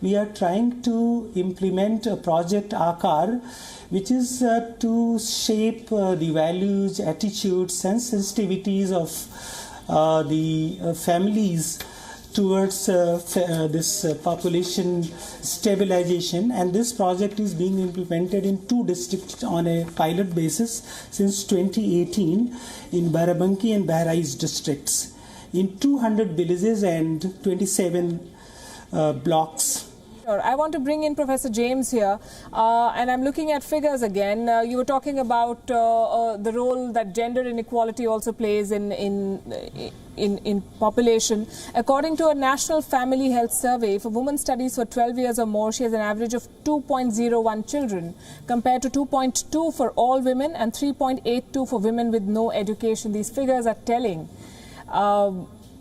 we are trying to implement a project Aakar, which is to shape the values, attitudes and sensitivities of the families towards this population stabilization, and this project is being implemented in 2 districts on a pilot basis since 2018 in Barabanki and Bahraich districts in 200 villages and 27 blocks. I want to bring in Professor James here, and I'm looking at figures again. You were talking about the role that gender inequality also plays in population. According to a National Family Health Survey, if a woman studies for 12 years or more, she has an average of 2.01 children, compared to 2.2 for all women and 3.82 for women with no education. These figures are telling.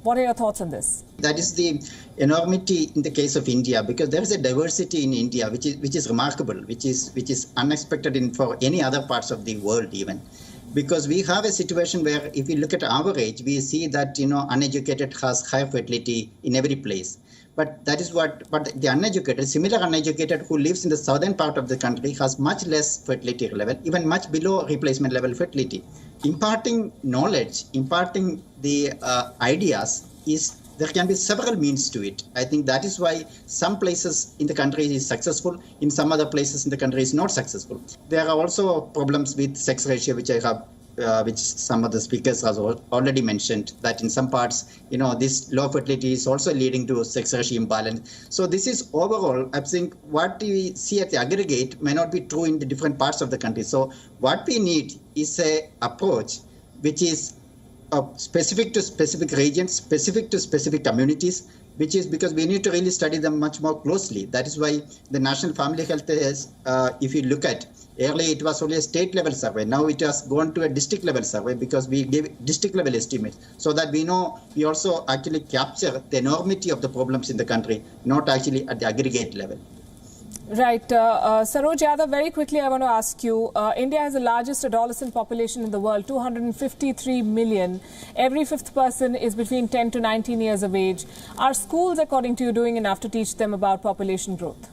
What are your thoughts on this? That is the enormity in the case of India, because there is a diversity in India which is remarkable, which is unexpected for any other parts of the world even. Because we have a situation where if we look at our age, we see that uneducated has high fertility in every place. But that is but the uneducated, similar uneducated who lives in the southern part of the country has much less fertility level, even much below replacement level fertility. Imparting knowledge, imparting the ideas there can be several means to it. I think that is why some places in the country is successful, in some other places in the country is not successful. There are also problems with sex ratio, which I have which some of the speakers have already mentioned, that in some parts, this low fertility is also leading to sex ratio imbalance. So this is overall, I think what we see at the aggregate may not be true in the different parts of the country. So what we need is a approach which is specific to specific regions, specific to specific communities, which is because we need to really study them much more closely. That is why the National Family Health is, if you look at, earlier it was only a state level survey. Now it has gone to a district level survey because we give district level estimates so that we know we also actually capture the enormity of the problems in the country, not actually at the aggregate level. Right. Saroj Yadav, very quickly I want to ask you, India has the largest adolescent population in the world, 253 million. Every 5th person is between 10 to 19 years of age. Are schools, according to you, doing enough to teach them about population growth?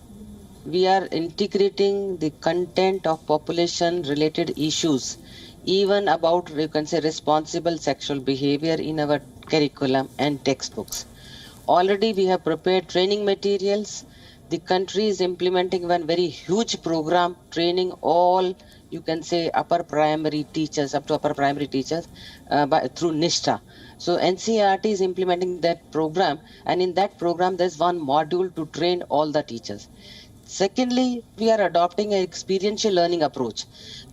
We are integrating the content of population-related issues, even about, you can say, responsible sexual behavior in our curriculum and textbooks. Already we have prepared training materials. The country is implementing one very huge program, training all, you can say, upper primary teachers, up to upper primary teachers through NISTA. So NCERT is implementing that program, and in that program there's one module to train all the teachers. Secondly, we are adopting an experiential learning approach,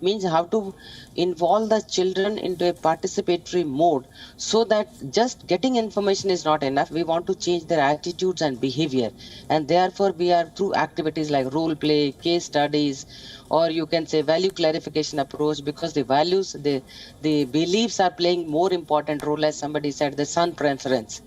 means how to involve the children into a participatory mode so that just getting information is not enough. We want to change their attitudes and behavior, and therefore we are through activities like role play, case studies, or you can say value clarification approach, because the values, the beliefs are playing more important role, as somebody said, the son preference.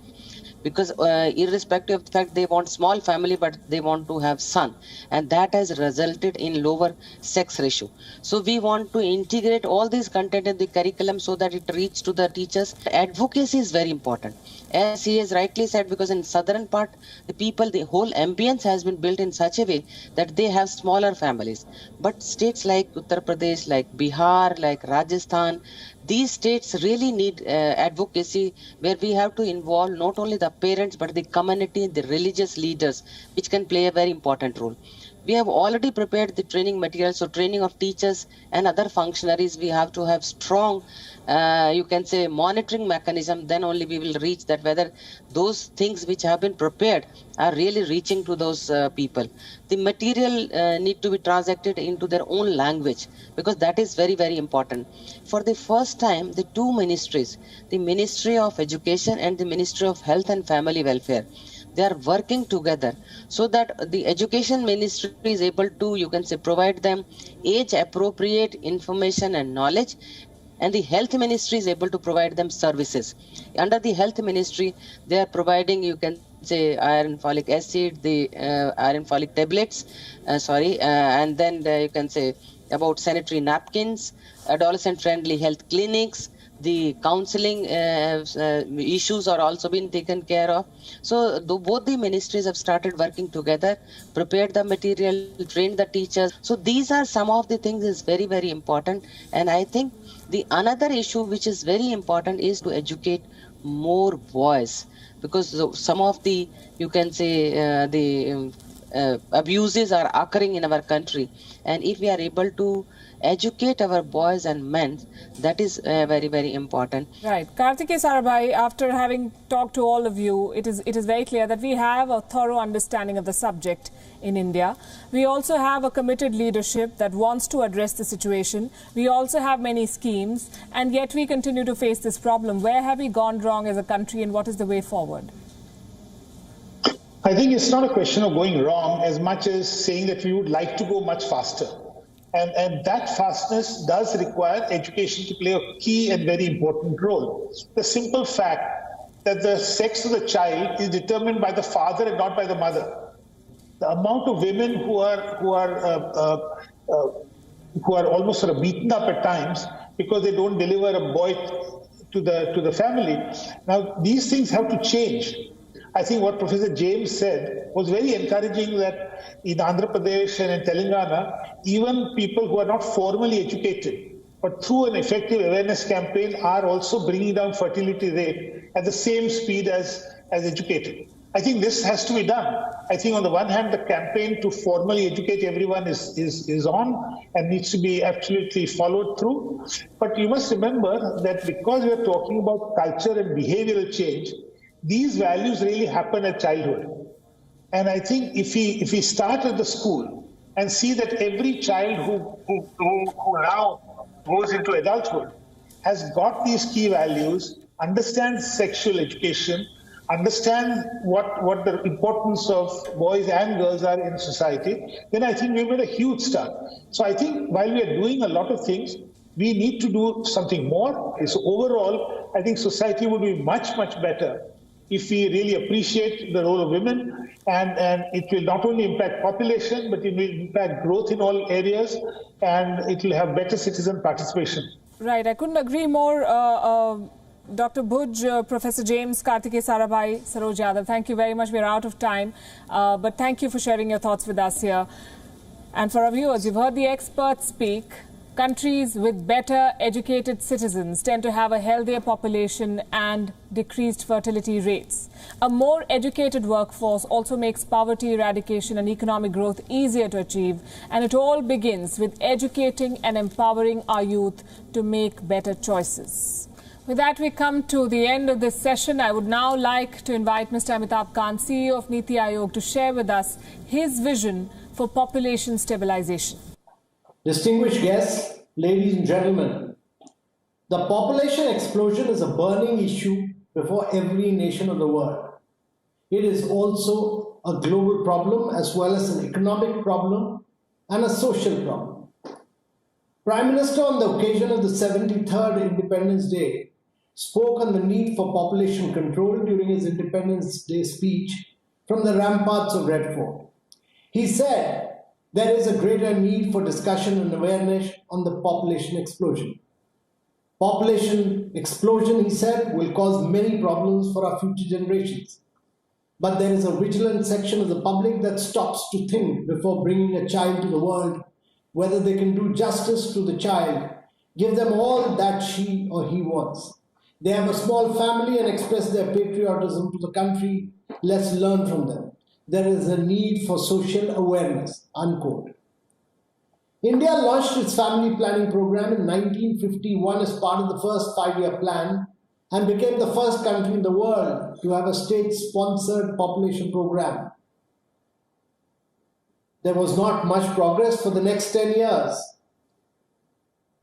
Because irrespective of the fact they want small family, but they want to have son, and that has resulted in lower sex ratio. So we want to integrate all these content in the curriculum so that it reaches to the teachers. Advocacy is very important, as he has rightly said, because in southern part, the whole ambience has been built in such a way that they have smaller families. But states like Uttar Pradesh, like Bihar, like Rajasthan, these states really need advocacy, where we have to involve not only the parents but the community, the religious leaders, which can play a very important role. We have already prepared the training materials, so training of teachers and other functionaries, we have to have strong, you can say, monitoring mechanism. Then only we will reach that whether those things which have been prepared are really reaching to those people. The material need to be transacted into their own language, because that is very, very important. For the first time, the two ministries, the Ministry of Education and the Ministry of Health and Family Welfare, they are working together so that the education ministry is able to, you can say, provide them age appropriate information and knowledge, and the health ministry is able to provide them services. Under the health ministry, they are providing, you can say, iron folic acid, the iron folic tablets, and then you can say about sanitary napkins, adolescent friendly health clinics, the counseling issues are also being taken care of. So both the ministries have started working together, prepared the material, trained the teachers. So these are some of the things is very, very important. And I think the another issue which is very important is to educate more boys, because some of the, you can say, abuses are occurring in our country. And if we are able to educate our boys and men, that is very, very important. Right. Kartikeya Sarabhai, after having talked to all of you, it is very clear that we have a thorough understanding of the subject in India. We also have a committed leadership that wants to address the situation. We also have many schemes, and yet we continue to face this problem. Where have we gone wrong as a country, and what is the way forward? I think it's not a question of going wrong as much as saying that we would like to go much faster. And that fastness does require education to play a key and very important role. The simple fact that the sex of the child is determined by the father and not by the mother. The amount of women who are almost sort of beaten up at times because they don't deliver a boy to the family. Now, these things have to change. I think what Professor James said was very encouraging, that in Andhra Pradesh and in Telangana, even people who are not formally educated, but through an effective awareness campaign, are also bringing down fertility rate at the same speed as educated. I think this has to be done. I think on the one hand, the campaign to formally educate everyone is on and needs to be absolutely followed through. But you must remember that because we are talking about culture and behavioral change, these values really happen at childhood. And I think if we start at the school and see that every child who now goes into adulthood has got these key values, understands sexual education, understand what the importance of boys and girls are in society, then I think we've made a huge start. So I think while we are doing a lot of things, we need to do something more. So overall, I think society would be much, much better if we really appreciate the role of women, and it will not only impact population, but it will impact growth in all areas, and it will have better citizen participation. Right, I couldn't agree more. Dr. Bhuj, Professor James, Kartikeya Sarabhai, Saroj Yadav, thank you very much. We're out of time, but thank you for sharing your thoughts with us here. And for our viewers, you've heard the experts speak. Countries with better educated citizens tend to have a healthier population and decreased fertility rates. A more educated workforce also makes poverty eradication and economic growth easier to achieve. And it all begins with educating and empowering our youth to make better choices. With that, we come to the end of this session. I would now like to invite Mr. Amitabh Kant, CEO of Niti Aayog, to share with us his vision for population stabilization. Distinguished guests, ladies and gentlemen, the population explosion is a burning issue before every nation of the world. It is also a global problem as well as an economic problem and a social problem. Prime Minister, on the occasion of the 73rd Independence Day, spoke on the need for population control during his Independence Day speech from the ramparts of Red Fort. He said, there is a greater need for discussion and awareness on the population explosion. Population explosion, he said, will cause many problems for our future generations. But there is a vigilant section of the public that stops to think before bringing a child to the world, whether they can do justice to the child, give them all that she or he wants. They have a small family and express their patriotism to the country. Let's learn from them. There is a need for social awareness, unquote. India launched its family planning program in 1951 as part of the first 5-year plan and became the first country in the world to have a state-sponsored population program. There was not much progress for the next 10 years.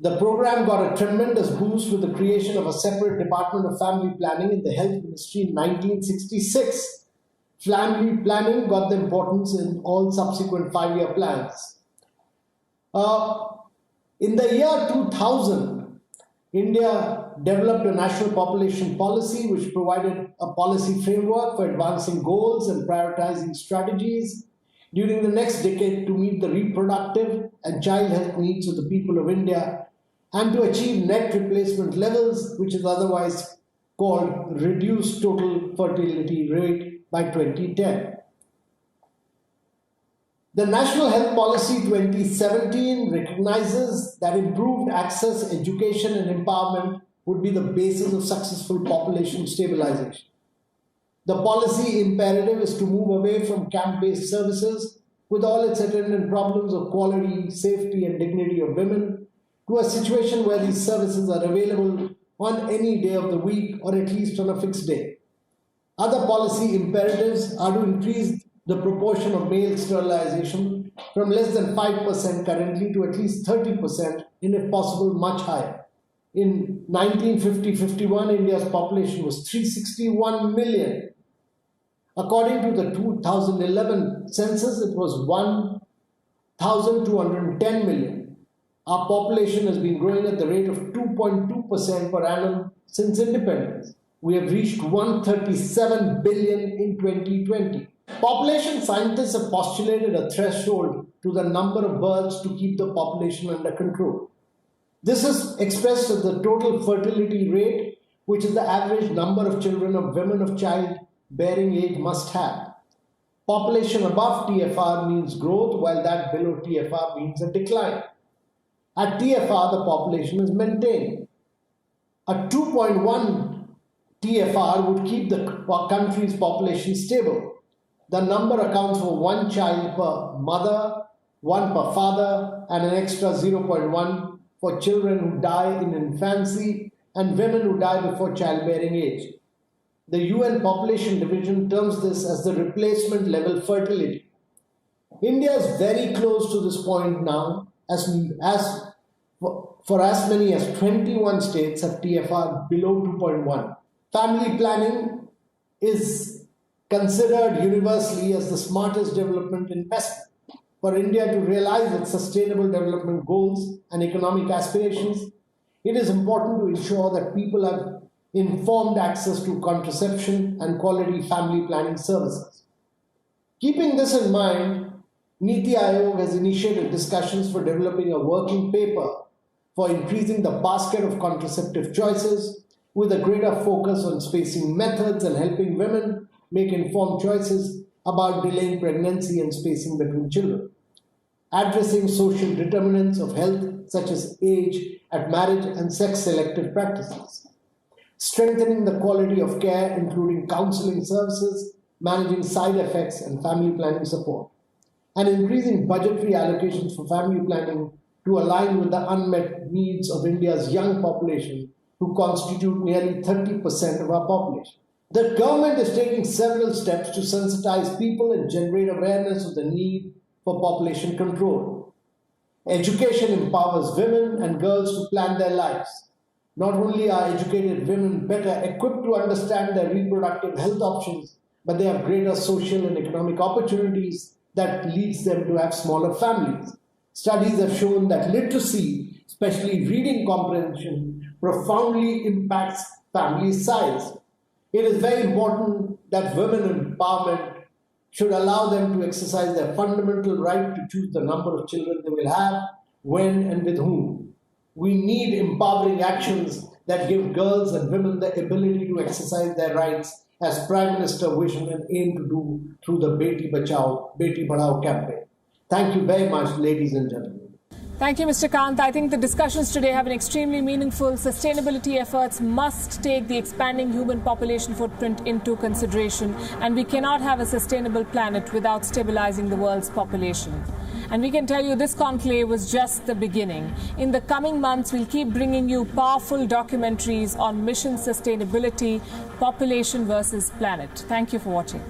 The program got a tremendous boost with the creation of a separate Department of Family Planning in the Health Ministry in 1966. family planning got the importance in all subsequent 5-year plans. In the year 2000, India developed a national population policy which provided a policy framework for advancing goals and prioritizing strategies during the next decade to meet the reproductive and child health needs of the people of India and to achieve net replacement levels, which is otherwise called reduced total fertility rate by 2010. The National Health Policy 2017 recognizes that improved access, education and empowerment would be the basis of successful population stabilization. The policy imperative is to move away from camp-based services with all its attendant problems of quality, safety and dignity of women to a situation where these services are available on any day of the week or at least on a fixed day. Other policy imperatives are to increase the proportion of male sterilization from less than 5% currently to at least 30% and if possible much higher. In 1950-51, India's population was 361 million. According to the 2011 census, it was 1,210 million. Our population has been growing at the rate of 2.2% per annum since independence. We have reached 137 billion in 2020. Population scientists have postulated a threshold to the number of births to keep the population under control. This is expressed as the total fertility rate, which is the average number of children of women of childbearing age must have. Population above TFR means growth, while that below TFR means a decline. At TFR, the population is maintained. A 2.1 TFR would keep the country's population stable. The number accounts for 1 child per mother, 1 per father, and an extra 0.1 for children who die in infancy and women who die before childbearing age. The WION Population Division terms this as the replacement level fertility. India is very close to this point now, for as many as 21 states have TFR below 2.1. Family planning is considered universally as the smartest development investment. For India to realize its sustainable development goals and economic aspirations, it is important to ensure that people have informed access to contraception and quality family planning services. Keeping this in mind, Niti Aayog has initiated discussions for developing a working paper for increasing the basket of contraceptive choices with a greater focus on spacing methods and helping women make informed choices about delaying pregnancy and spacing between children. Addressing social determinants of health such as age at marriage and sex-selective practices. Strengthening the quality of care, including counseling services, managing side effects and family planning support. And increasing budgetary allocations for family planning to align with the unmet needs of India's young population, who constitute nearly 30% of our population. The government is taking several steps to sensitize people and generate awareness of the need for population control. Education empowers women and girls to plan their lives. Not only are educated women better equipped to understand their reproductive health options, but they have greater social and economic opportunities that leads them to have smaller families. Studies have shown that literacy, especially reading comprehension, profoundly impacts family size. It is very important that women empowerment should allow them to exercise their fundamental right to choose the number of children they will have, when and with whom. We need empowering actions that give girls and women the ability to exercise their rights, as Prime Minister wished and aimed to do through the Beti Bachao, Beti Padhao campaign. Thank you very much, ladies and gentlemen. Thank you, Mr. Kant. I think the discussions today have been extremely meaningful. Sustainability efforts must take the expanding human population footprint into consideration, and we cannot have a sustainable planet without stabilizing the world's population. And we can tell you this conclave was just the beginning. In the coming months, we'll keep bringing you powerful documentaries on mission sustainability, population versus planet. Thank you for watching.